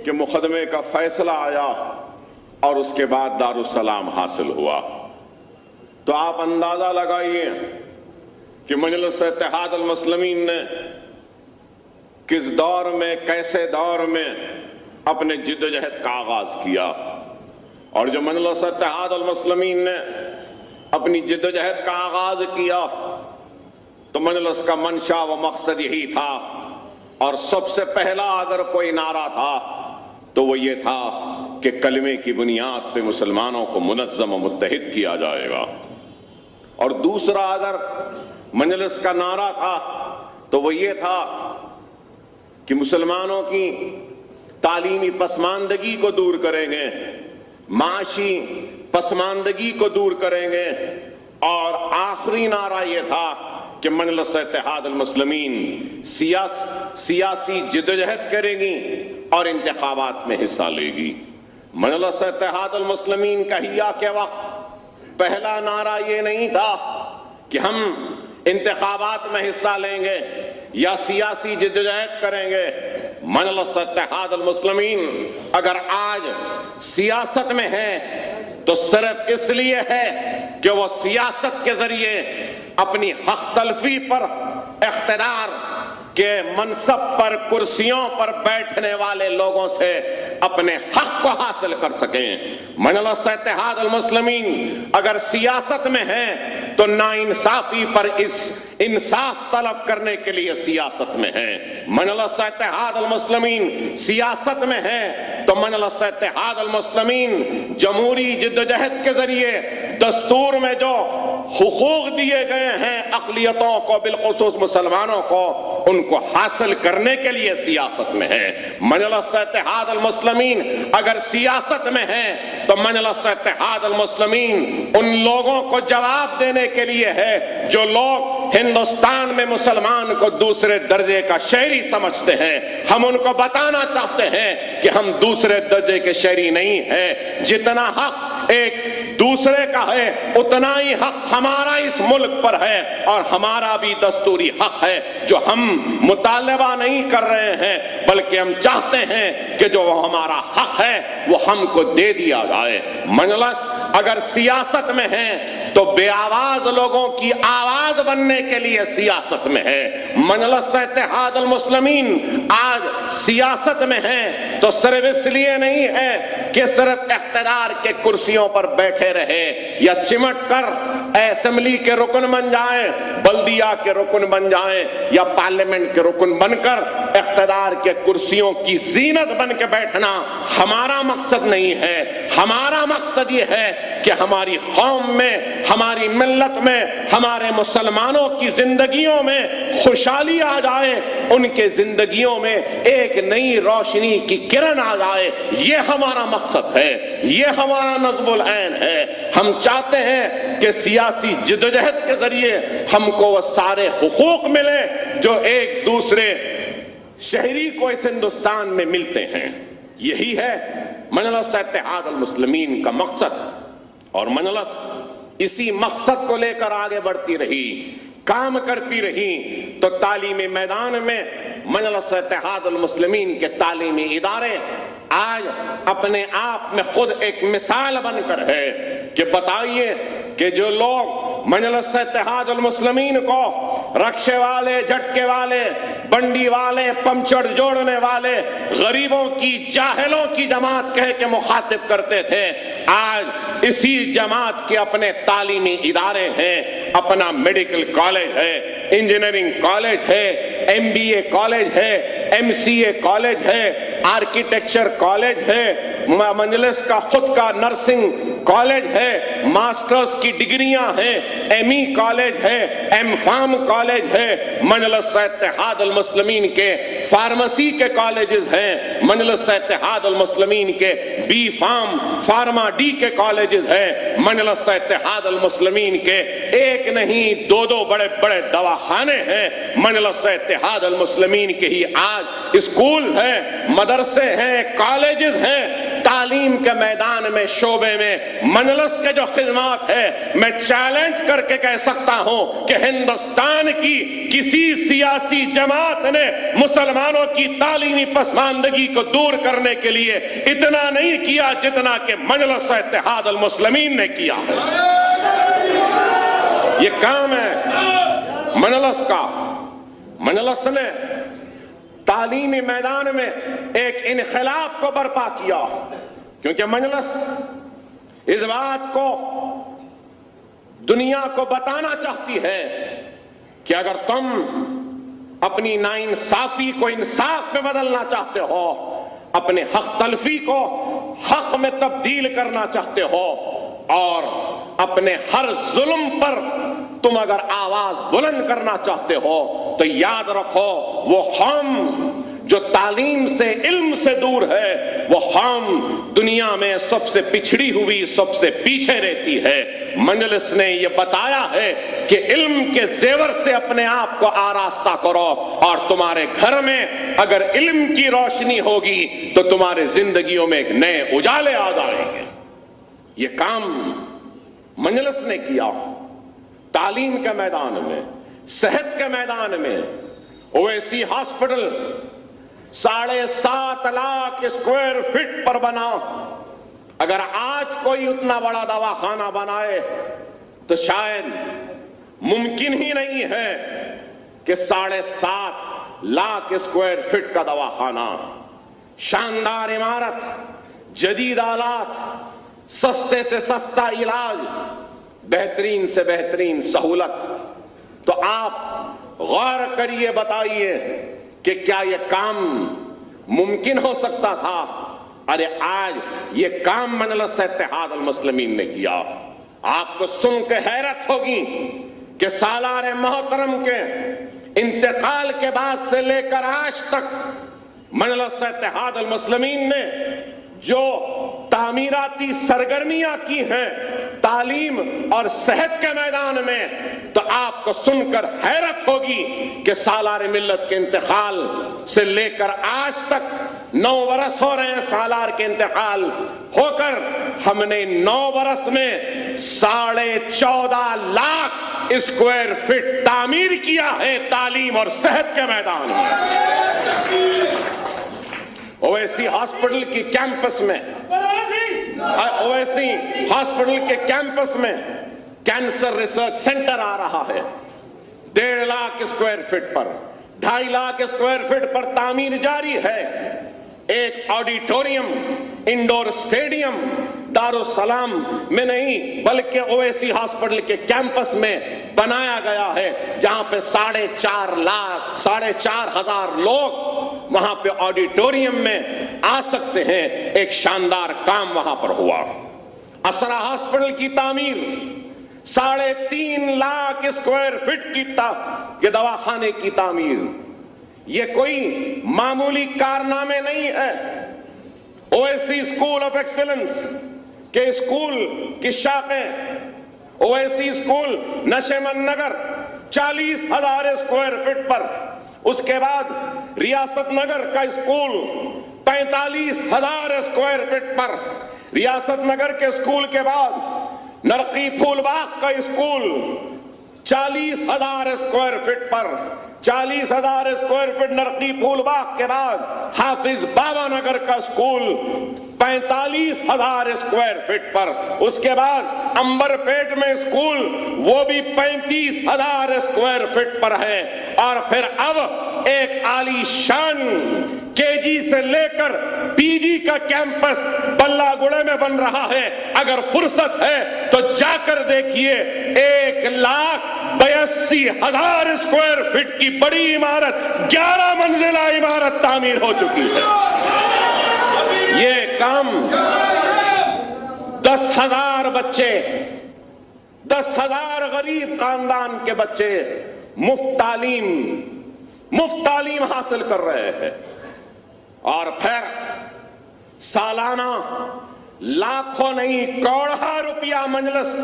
کے مقدمے کا فیصلہ آیا اور اس کے بعد دارالسلام حاصل ہوا۔ تو آپ اندازہ لگائیے کہ مجلس اتحاد المسلمین نے کس دور میں، کیسے دور میں اپنے جد و جہد کا آغاز کیا۔ اور جو مجلس اتحاد المسلمین نے اپنی جد و جہد کا آغاز کیا تو مجلس کا منشا و مقصد یہی تھا، اور سب سے پہلا اگر کوئی نعرہ تھا تو وہ یہ تھا کہ کلمے کی بنیاد پہ مسلمانوں کو منظم و متحد کیا جائے گا۔ اور دوسرا اگر مجلس کا نعرہ تھا تو وہ یہ تھا کہ مسلمانوں کی تعلیمی پسماندگی کو دور کریں گے، معاشی پسماندگی کو دور کریں گے، اور آخری نعرہ یہ تھا کہ مجلس اتحاد المسلمین سیاسی جدوجہد کرے گی اور انتخابات میں حصہ لے گی۔ مجلس اتحاد المسلمین کا حیا کے وقت پہلا نعرہ یہ نہیں تھا کہ ہم انتخابات میں حصہ لیں گے یا سیاسی جدوجہد کریں گے۔ مجلس اتحاد المسلمین اگر آج سیاست میں ہے تو صرف اس لیے ہے کہ وہ سیاست کے ذریعے اپنی حق تلفی پر، اقتدار کے منصب پر، کرسیوں پر بیٹھنے والے لوگوں سے اپنے حق کو حاصل کر سکیں۔ مجلس اتحاد المسلمین اگر سیاست میں ہے تو ناانصافی پر اس انصاف طلب کرنے کے لیے سیاست میں ہے۔ مجلس اتحاد المسلمین سیاست میں ہے تو مجلس اتحاد المسلمین جمہوری جدوجہد کے ذریعے دستور میں جو حقوق دیے گئے ہیں اقلیتوں کو، بالخصوص مسلمانوں کو، ان کو حاصل کرنے کے لیے سیاست میں ہے۔ مجلس اتحاد المسلمین اگر سیاست میں ہے تو مجلس اتحاد المسلمین ان لوگوں کو جواب دینے کے لیے ہے جو لوگ ہندوستان میں مسلمان کو دوسرے درجے کا شہری سمجھتے ہیں۔ ہم ان کو بتانا چاہتے ہیں کہ ہم دوسرے درجے کے شہری نہیں ہیں۔ جتنا حق ایک دوسرے کا ہے اتنا ہی حق ہمارا اس ملک پر ہے، اور ہمارا بھی دستوری حق ہے جو ہم مطالبہ نہیں کر رہے ہیں بلکہ ہم چاہتے ہیں کہ جو ہمارا حق ہے وہ ہم کو دے دیا جائے۔ مجلس اگر سیاست میں ہے تو بے آواز لوگوں کی آواز بننے کے لیے سیاست میں ہے۔ مجلس اتحاد المسلمین آج سیاست میں ہے تو صرف اس لیے نہیں ہے کہ صرف اقتدار کے کرسیوں پر بیٹھے رہے یا چمٹ کر اسمبلی کے رکن بن جائیں، بلدیہ کے رکن بن جائیں یا پارلیمنٹ کے رکن بن کر اقتدار کے کرسیوں کی زینت بن کے بیٹھنا ہمارا مقصد نہیں ہے۔ ہمارا مقصد یہ ہے کہ ہماری قوم میں، ہماری ملت میں، ہمارے مسلمانوں کی زندگیوں میں خوشحالی آ جائے، ان کے زندگیوں میں ایک نئی روشنی کی کرن آ جائے، یہ ہمارا مقصد ہے، یہ ہمارا نصب العین ہے۔ ہم چاہتے ہیں کہ سیاسی جدوجہد کے ذریعے ہم کو وہ سارے حقوق ملے جو ایک دوسرے شہری کو اس ہندوستان میں ملتے ہیں۔ یہی ہے مجلس اتحاد المسلمین کا مقصد، اور مجلس اسی مقصد کو لے کر آگے بڑھتی رہی، کام کرتی رہی۔ تو تعلیمی میدان میں مجلس اتحاد المسلمین کے تعلیمی ادارے آج اپنے آپ میں خود ایک مثال بن کر ہے کہ بتائیے کہ جو لوگ مجلس اتحاد المسلمین کو رکشے والے، جھٹکے والے، بنڈی والے، پمچر جوڑنے والے، غریبوں کی، جاہلوں کی جماعت کہہ کے مخاطب کرتے تھے، آج اسی جماعت کے اپنے تعلیمی ادارے ہیں، اپنا میڈیکل کالج ہے، انجینئرنگ کالج ہے، MBA کالج ہے، MCA کالج ہے، آرکیٹیکچر کالج ہے، مجلس کا خود کا نرسنگ کالج ہے، ماسٹرز کی ڈگریاں ہیں، ME کالج ہے، M.Pharm کالج ہے، مجلس اتحاد المسلمین کے فارمیسی کے کالجز ہیں، مجلس اتحاد المسلمین کے B.Pharm فارما ڈی کے کالجز ہیں، مجلس اتحاد المسلمین کے ایک نہیں دو دو بڑے بڑے دواخانے ہیں، مجلس اتحاد المسلمین کے ہی آج اسکول ہیں، مدرسے ہیں، کالجز ہیں۔ تعلیم کے میدان میں، شعبے میں مجلس کے جو خدمات ہے، میں چیلنج کر کے کہہ سکتا ہوں کہ ہندوستان کی کسی سیاسی جماعت نے مسلمانوں کی تعلیمی پسماندگی کو دور کرنے کے لیے اتنا نہیں کیا جتنا کہ مجلس اتحاد المسلمین نے کیا ہے۔ یہ کام ہے مجلس کا۔ مجلس نے تعلیمی میدان میں ایک انقلاب کو برپا کیا، کیونکہ مجلس اس بات کو دنیا کو بتانا چاہتی ہے کہ اگر تم اپنی ناانصافی کو انصاف میں بدلنا چاہتے ہو، اپنے حق تلفی کو حق میں تبدیل کرنا چاہتے ہو، اور اپنے ہر ظلم پر تم اگر آواز بلند کرنا چاہتے ہو، تو یاد رکھو وہ قوم جو تعلیم سے، علم سے دور ہے، وہ قوم دنیا میں سب سے پچھڑی ہوئی، سب سے پیچھے رہتی ہے۔ مجلس نے یہ بتایا ہے کہ علم کے زیور سے اپنے آپ کو آراستہ کرو، اور تمہارے گھر میں اگر علم کی روشنی ہوگی تو تمہارے زندگیوں میں ایک نئے اجالے آ جائیں گے۔ یہ کام مجلس نے کیا۔ تعلیم کے میدان میں، صحت کے میدان میں Owaisi hospital 7.5 lakh square feet پر بنا۔ اگر آج کوئی اتنا بڑا دواخانہ بنائے تو شاید ممکن ہی نہیں ہے کہ 7.5 لاکھ اسکوائر فٹ کا دواخانہ، شاندار عمارت، جدید آلات، سستے سے سستا علاج، بہترین سے بہترین سہولت۔ تو آپ غور کریے، بتائیے کہ کیا یہ کام ممکن ہو سکتا تھا؟ ارے آج یہ کام مجلس اتحاد المسلمین نے کیا۔ آپ کو سن کے حیرت ہوگی کہ سالار محترم کے انتقال کے بعد سے لے کر آج تک مجلس اتحاد المسلمین نے جو تعمیراتی سرگرمیاں کی ہیں تعلیم اور صحت کے میدان میں، تو آپ کو سن کر حیرت ہوگی کہ سالار ملت کے انتقال سے لے کر آج تک 9 برس ہو رہے ہیں سالار کے انتقال ہو کر، ہم نے 9 برس میں 14.5 لاکھ اسکوائر فٹ تعمیر کیا ہے تعلیم اور صحت کے میدان میں. اویسی ہاسپٹل کی کیمپس میں اویسی ہاسپٹل کے کیمپس میں کینسر ریسرچ سینٹر آ رہا ہے. 1.5 لاکھ اسکوائر فٹ پر 2.5 لاکھ اسکوائر فٹ پر تعمیر جاری ہے. ایک آڈیٹوریم انڈور اسٹیڈیم دارالسلام میں نہیں بلکہ اویسی ہاسپٹل کے کیمپس میں بنایا گیا ہے, جہاں پہ 4,500 لوگ وہاں پہ آڈیٹوریم میں آ سکتے ہیں. ایک شاندار کام وہاں پر ہوا. اسرا ہاسپٹل کی تعمیر 3.5 لاکھ اسکوائر فٹ کی دواخانے کی تعمیر. یہ کوئی معمولی کارنامے نہیں ہے. اویسی اسکول آف ایکسلنس کے اسکول کی شاخیں, Owaisi school Nasheman Nagar 40,000 square feet پر, اس کے بعد ریاست نگر کا اسکول 45,000 اسکوائر فٹ پر, ریاست نگر کے اسکول کے بعد نرقی پھول باغ کا اسکول 40,000 اسکوائر فٹ پر, 40,000 اسکوائر فٹ نرقی پھول باغ کے بعد حافظ بابا نگر کا اسکول 45,000 اسکوائر فٹ پر, اس کے بعد امبر پیٹ میں اسکول وہ بھی 35,000 اسکوائر فٹ پر ہے. اور پھر اب ایک عالی شان KG سے لے کر PG کا کیمپس بلہ گڑے میں بن رہا ہے. اگر فرصت ہے تو جا کر دیکھیے, 1,82,000 اسکوائر فٹ کی بڑی عمارت 11 منزلہ عمارت تعمیر ہو چکی ہے. یہ کام 10,000 بچے, 10,000 غریب خاندان کے بچے مفت تعلیم حاصل کر رہے ہیں. اور پھر سالانہ لاکھوں نہیں کروڑوں روپیہ مجلس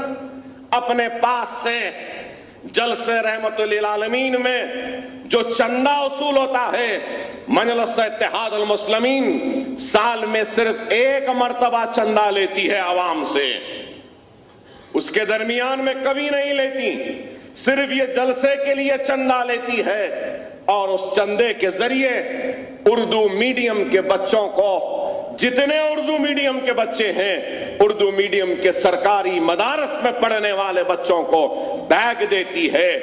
اپنے پاس سے جلسے رحمت للعالمین میں جو چندہ وصول ہوتا ہے, مجلس اتحاد المسلمین سال میں صرف 1 مرتبہ چندہ لیتی ہے عوام سے, اس کے درمیان میں کبھی نہیں لیتی, صرف یہ جلسے کے لیے چندہ لیتی ہے. اور اس چندے کے ذریعے اردو میڈیم کے بچوں کو, جتنے اردو میڈیم کے بچے ہیں, اردو میڈیم کے سرکاری مدارس میں پڑھنے والے بچوں کو بیگ دیتی ہے,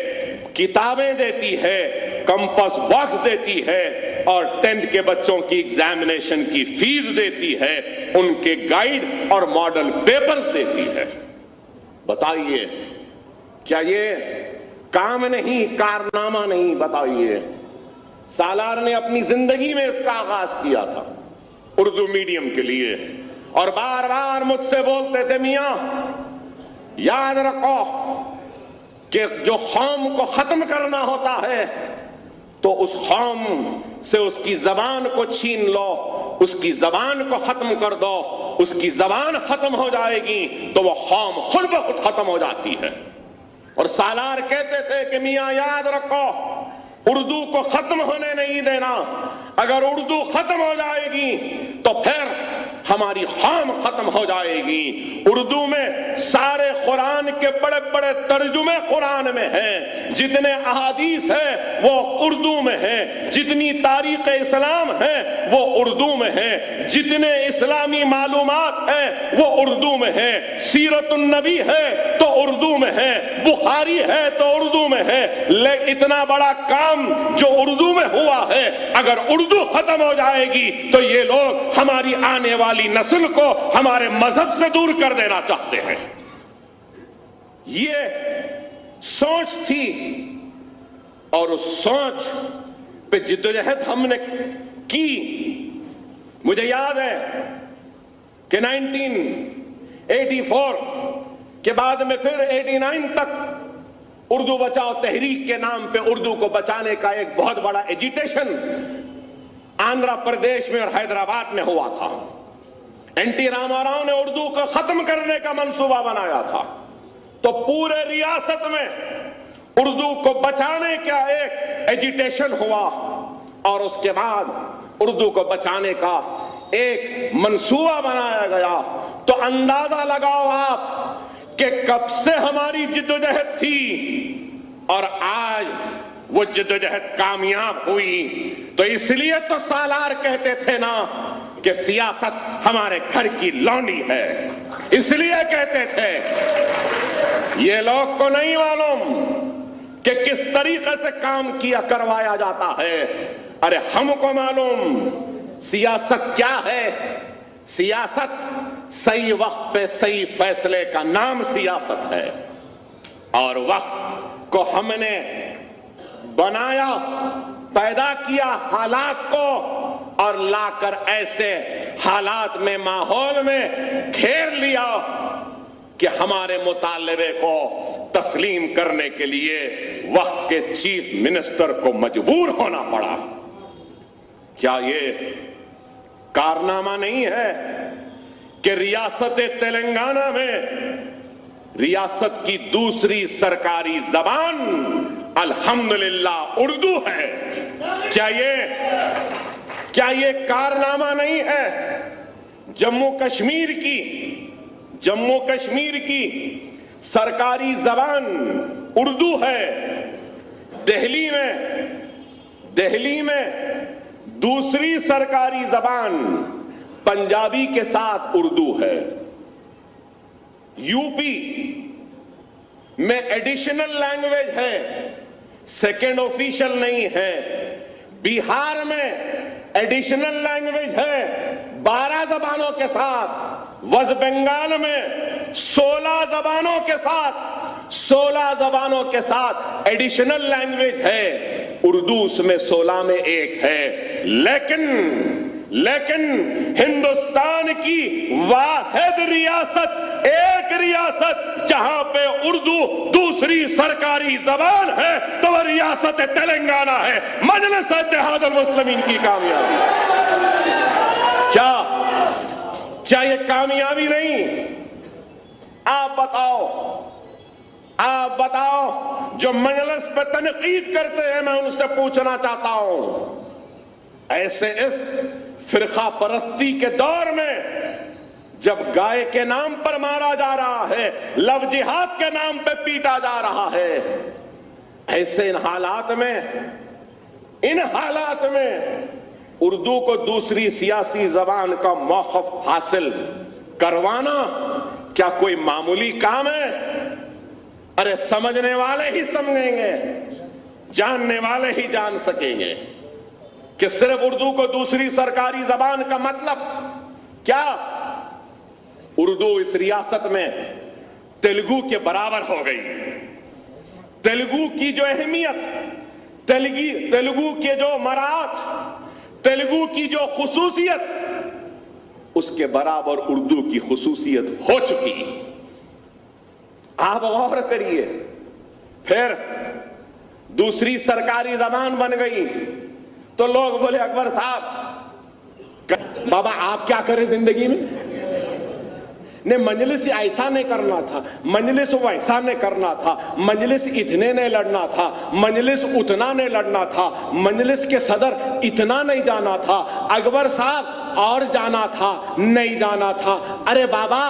کتابیں دیتی ہے, کمپس باکس دیتی ہے, اور 10th کے بچوں کی ایگزامینیشن کی فیس دیتی ہے, ان کے گائیڈ اور ماڈل پیپرز دیتی ہے. بتائیے کیا یہ کام نہیں, کارنامہ نہیں؟ بتائیے. سالار نے اپنی زندگی میں اس کا آغاز کیا تھا اردو میڈیم کے لیے, اور بار بار مجھ سے بولتے تھے, میاں یاد رکھو کہ جو قوم کو ختم کرنا ہوتا ہے تو اس قوم سے اس کی زبان کو چھین لو, اس کی زبان کو ختم کر دو. اس کی زبان ختم ہو جائے گی تو وہ قوم خود بخود ختم ہو جاتی ہے. اور سالار کہتے تھے کہ میاں یاد رکھو, اردو کو ختم ہونے نہیں دینا. اگر اردو ختم ہو جائے گی تو پھر ہماری قوم ختم ہو جائے گی. اردو میں سارے قرآن کے بڑے بڑے ترجمے قرآن میں ہیں, جتنے احادیث ہیں وہ اردو میں ہیں, جتنی تاریخ اسلام ہے وہ اردو میں ہیں, جتنے اسلامی معلومات ہیں وہ اردو میں ہیں, سیرت النبی ہے تو اردو میں ہے, بخاری ہے تو اردو میں ہے. اتنا بڑا کام جو اردو میں ہوا ہے, اگر اردو ختم ہو جائے گی تو یہ لوگ ہماری آنے والی نسل کو ہمارے مذہب سے دور کر دینا چاہتے ہیں. یہ سوچ تھی, اور اس سوچ پہ جدوجہد ہم نے کی. مجھے یاد ہے کہ 1984 کے بعد میں پھر 89 تک اردو بچاؤ تحریک کے نام پہ اردو کو بچانے کا ایک بہت بڑا ایجیٹیشن آندھرا پردیش میں اور حیدرآباد میں ہوا تھا. این ٹی راما راؤ نے اردو کو ختم کرنے کا منصوبہ بنایا تھا, تو پورے ریاست میں اردو کو بچانے کا ایک ایجیٹیشن ہوا, اور اس کے بعد اردو کو بچانے کا ایک منصوبہ بنایا گیا تو اندازہ لگاؤ آپ کہ کب سے ہماری جدوجہد تھی اور آج وہ جدوجہد کامیاب ہوئی. تو اس لیے تو سالار کہتے تھے نا کہ سیاست ہمارے گھر کی لونڈی ہے. اس لیے کہتے تھے. یہ لوگ کو نہیں معلوم کہ کس طریقے سے کام کروایا جاتا ہے. ارے ہم کو معلوم سیاست کیا ہے. سیاست صحیح وقت پہ صحیح فیصلے کا نام سیاست ہے. اور وقت کو ہم نے بنایا، پیدا کیا حالات کو، اور لا کر ایسے حالات میں، ماحول میں گھیر لیا کہ ہمارے مطالبے کو تسلیم کرنے کے لیے وقت کے چیف منسٹر کو مجبور ہونا پڑا. کیا یہ کارنامہ نہیں ہے کہ ریاست تلنگانہ میں ریاست کی دوسری سرکاری زبان الحمدللہ اردو ہے؟ کیا یہ کارنامہ نہیں ہے؟ جموں کشمیر کی سرکاری زبان اردو ہے. دہلی میں دوسری سرکاری زبان پنجابی کے ساتھ اردو ہے. یو پی میں ایڈیشنل لینگویج ہے، سیکنڈ آفیشل نہیں ہے. بہار میں ایڈیشنل لینگویج ہے 12 زبانوں کے ساتھ. ویسٹ بنگال میں 16 زبانوں کے ساتھ ایڈیشنل لینگویج ہے. اردو اس میں 16 میں ایک ہے. لیکن ہندوستان کی واحد ریاست، ایک ریاست جہاں پہ اردو دوسری سرکاری زبان ہے تو وہ ریاست تلنگانہ ہے. مجلس اتحاد المسلمین کی کامیابی. کیا یہ کامیابی نہیں؟ آپ بتاؤ جو مجلس پہ تنقید کرتے ہیں، میں ان سے پوچھنا چاہتا ہوں، ایسے اس فرقہ پرستی کے دور میں جب گائے کے نام پر مارا جا رہا ہے، لو جہاد کے نام پہ پیٹا جا رہا ہے، ایسے ان حالات میں اردو کو دوسری سیاسی زبان کا موقف حاصل کروانا کیا کوئی معمولی کام ہے؟ ارے سمجھنے والے ہی سمجھیں گے، جاننے والے ہی جان سکیں گے کہ صرف اردو کو دوسری سرکاری زبان کا مطلب کیا. اردو اس ریاست میں تیلگو کے برابر ہو گئی. تیلگو کی جو اہمیت، تیلگو کے جو مراعات، تیلگو کی جو خصوصیت، اس کے برابر اردو کی خصوصیت ہو چکی. آپ غور کریے. پھر دوسری سرکاری زبان بن گئی تو لوگ بولے اکبر صاحب بابا آپ کیا کریں زندگی میں؟ نہیں، مجلس ایسا نہیں کرنا تھا، مجلس ویسا نہیں کرنا تھا، مجلس اتنے نہیں لڑنا تھا، مجلس اتنا نہیں لڑنا تھا، مجلس کے صدر اتنا نہیں جانا تھا، اکبر صاحب اور جانا تھا، نہیں جانا تھا. ارے بابا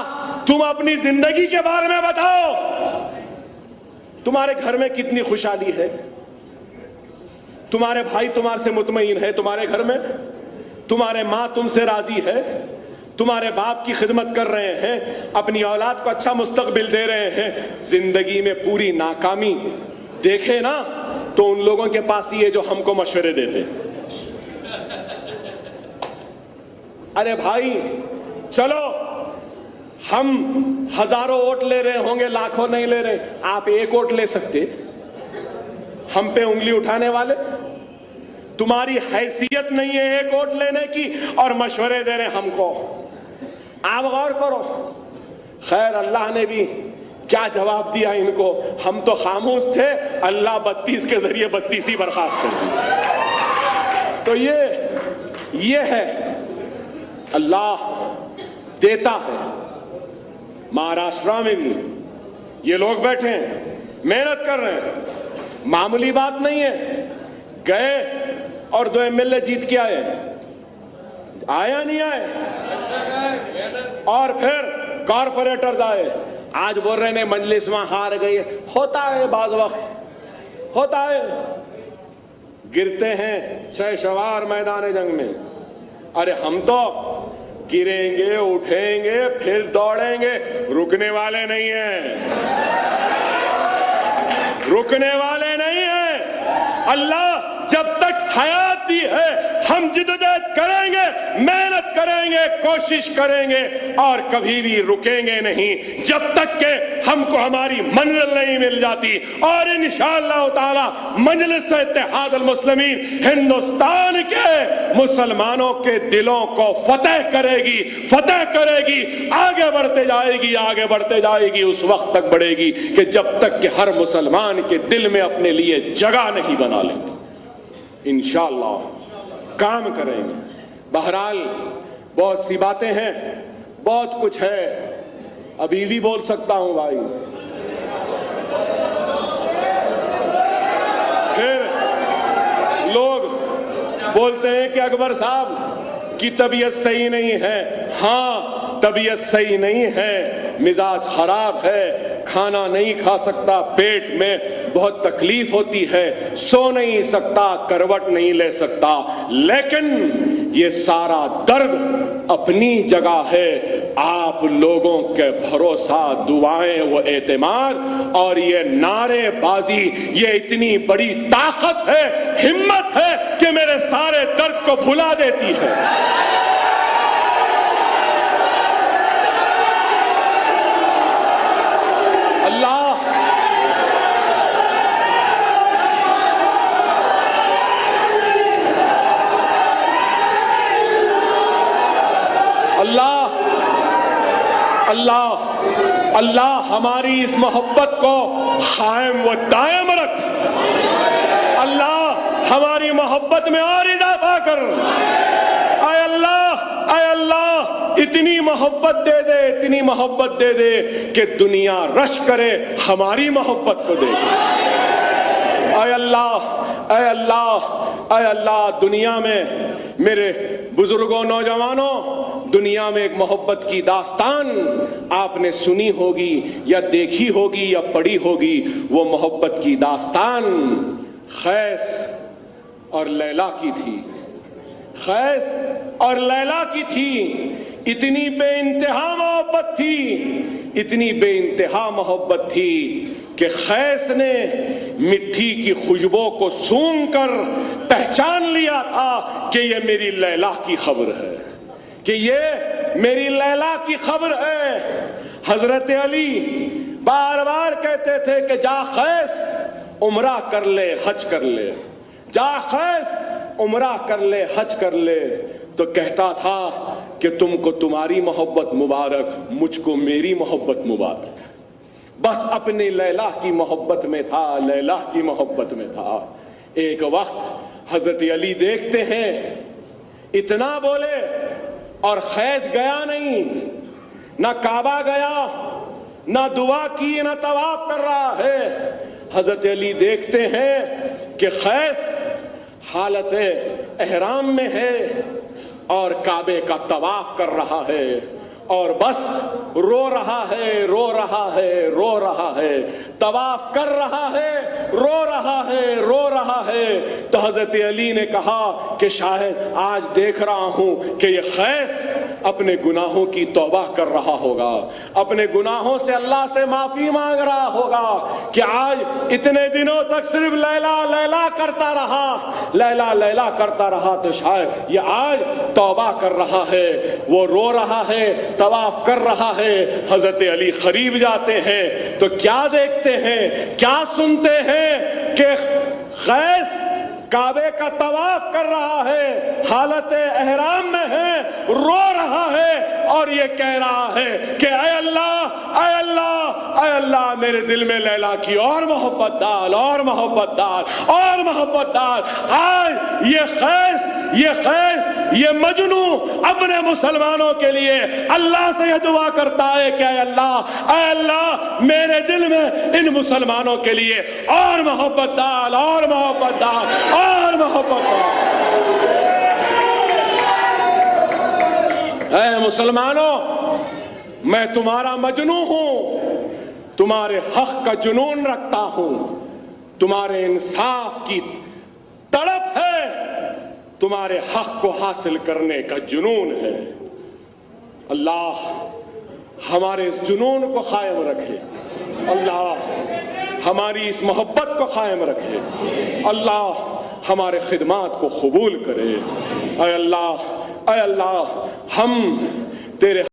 تم اپنی زندگی کے بارے میں بتاؤ. تمہارے گھر میں کتنی خوشحالی ہے؟ تمہارے بھائی تمہارے سے مطمئن ہے؟ تمہارے گھر میں تمہارے ماں تم سے راضی ہے؟ تمہارے باپ کی خدمت کر رہے ہیں، اپنی اولاد کو اچھا مستقبل دے رہے ہیں. زندگی میں پوری ناکامی دیکھے نا تو ان لوگوں کے پاس یہ جو ہم کو مشورے دیتے. ارے بھائی چلو، ہم ہزاروں ووٹ لے رہے ہوں گے، لاکھوں نہیں لے رہے، آپ ایک ووٹ لے سکتے؟ ہم پہ انگلی اٹھانے والے، تمہاری حیثیت نہیں ہے ایک ووٹ لینے کی اور مشورے دے رہے ہم کو. آپ غور کرو. خیر اللہ نے بھی کیا جواب دیا ان کو؟ ہم تو خاموش تھے، اللہ 32 کے ذریعے 32 ہی برخاست کر دی. تو یہ ہے، اللہ دیتا ہے. مہاراشٹر میں بھی یہ لوگ بیٹھے ہیں، محنت کر رہے ہیں، معمولی بات نہیں ہے. گئے اور 2 MLA جیت کے آئے. آیا نہیں آئے؟ اور پھر کارپوریٹرز آئے، آج بول رہے ہیں مجلس میں ہار گئی، ہوتا ہے بعض وقت، ہوتا ہے، گرتے ہیں شہسوار میدان جنگ میں، ارے ہم تو گریں گے، اٹھیں گے، پھر دوڑیں گے، رکنے والے نہیں ہیں، رکنے والے نہیں ہیں۔ اللہ جب تک حیات دی ہے ہم جدوجہد کریں گے، محنت کریں گے، کوشش کریں گے اور کبھی بھی رکیں گے نہیں جب تک کہ ہم کو ہماری منزل نہیں مل جاتی۔ اور انشاءاللہ تعالی مجلس اتحاد المسلمین ہندوستان کے مسلمانوں کے دلوں کو فتح کرے گی، فتح کرے گی، آگے بڑھتے جائے گی، آگے بڑھتے جائے گی، اس وقت تک بڑھے گی کہ جب تک کہ ہر مسلمان کے دل میں اپنے لیے جگہ نہیں بنا لیتے۔ انشاءاللہ کام کریں گے۔ بہرحال بہت سی باتیں ہیں، بہت کچھ ہے، ابھی بھی بول سکتا ہوں بھائی۔ پھر لوگ بولتے ہیں کہ اکبر صاحب کی طبیعت صحیح نہیں ہے۔ ہاں طبیعت صحیح نہیں ہے، مزاج خراب ہے، کھانا نہیں کھا سکتا، پیٹ میں بہت تکلیف ہوتی ہے، سو نہیں سکتا، کروٹ نہیں لے سکتا، لیکن یہ سارا درد اپنی جگہ ہے۔ آپ لوگوں کے بھروسہ، دعائیں و اعتماد اور یہ نعرے بازی، یہ اتنی بڑی طاقت ہے، ہمت ہے کہ میرے سارے درد کو بھلا دیتی ہے۔ اللہ ہماری اس محبت کو قائم و دائم رکھ، اللہ ہماری محبت میں اور اضافہ کر، اے اللہ اتنی محبت دے دے، اتنی محبت دے دے کہ دنیا رش کرے ہماری محبت کو دے۔ اے اللہ دنیا میں میرے بزرگوں، نوجوانوں، دنیا میں ایک محبت کی داستان آپ نے سنی ہوگی یا دیکھی ہوگی یا پڑھی ہوگی، وہ محبت کی داستان قیس اور لیلا کی تھی، قیس اور لیلا کی تھی۔ اتنی بے انتہا محبت تھی، اتنی بے انتہا محبت تھی کہ قیس نے مٹی کی خوشبو کو سونگھ کر پہچان لیا تھا کہ یہ میری لیلا کی خبر ہے، کہ یہ میری لیلا کی خبر ہے۔ حضرت علی بار بار کہتے تھے کہ جا قیس عمرہ کر لے، حج کر لے، جا قیس عمرہ کر لے، حج کر لے، تو کہتا تھا کہ تم کو تمہاری محبت مبارک، مجھ کو میری محبت مبارک۔ بس اپنی لیلا کی محبت میں تھا، لیلا کی محبت میں تھا۔ ایک وقت حضرت علی دیکھتے ہیں اتنا بولے اور قیس گیا نہیں، نہ کعبہ گیا، نہ دعا کی، نہ طواف کر رہا ہے۔ حضرت علی دیکھتے ہیں کہ قیس حالت احرام میں ہے اور کعبے کا طواف کر رہا ہے اور بس رو رہا ہے، رو رہا ہے، رو رہا ہے، طواف کر رہا ہے، رو رہا ہے، رو رہا ہے۔ تو حضرت علی نے کہا کہ شاید آج دیکھ رہا ہوں کہ یہ قیس اپنے گناہوں کی توبہ کر رہا ہوگا، اپنے گناہوں سے اللہ سے معافی مانگ رہا ہوگا کہ آج اتنے دنوں تک صرف لیلا لیلا کرتا رہا، لیلا لیلا کرتا رہا، تو شاید یہ آج توبہ کر رہا ہے۔ وہ رو رہا ہے، طواف کر رہا ہے۔ حضرت علی قریب جاتے ہیں تو کیا دیکھتے ہیں، کیا سنتے ہیں کہ قیس کعبے کا طواف کر رہا ہے، حالت احرام میں ہے، رو رہا ہے اور یہ کہہ رہا ہے کہ اے اللہ، اے اللہ، اے اللہ میرے دل میں لیلا کی اور محبت ڈال، اور محبت ڈال، اور محبت ڈال۔ آج یہ قیس، یہ مجنو اپنے مسلمانوں کے لیے اللہ سے یہ دعا کرتا ہے کہ اے اللہ میرے دل میں ان مسلمانوں کے لیے اور محبت ڈال، اور محبت ڈال، اور محبت ڈال۔ اے مسلمانوں، میں تمہارا مجنو ہوں، تمہارے حق کا جنون رکھتا ہوں، تمہارے انصاف کی تڑپ ہے، تمہارے حق کو حاصل کرنے کا جنون ہے۔ اللہ ہمارے اس جنون کو قائم رکھے، اللہ ہماری اس محبت کو قائم رکھے، اللہ ہمارے خدمات کو قبول کرے۔ اے اللہ ہم تیرے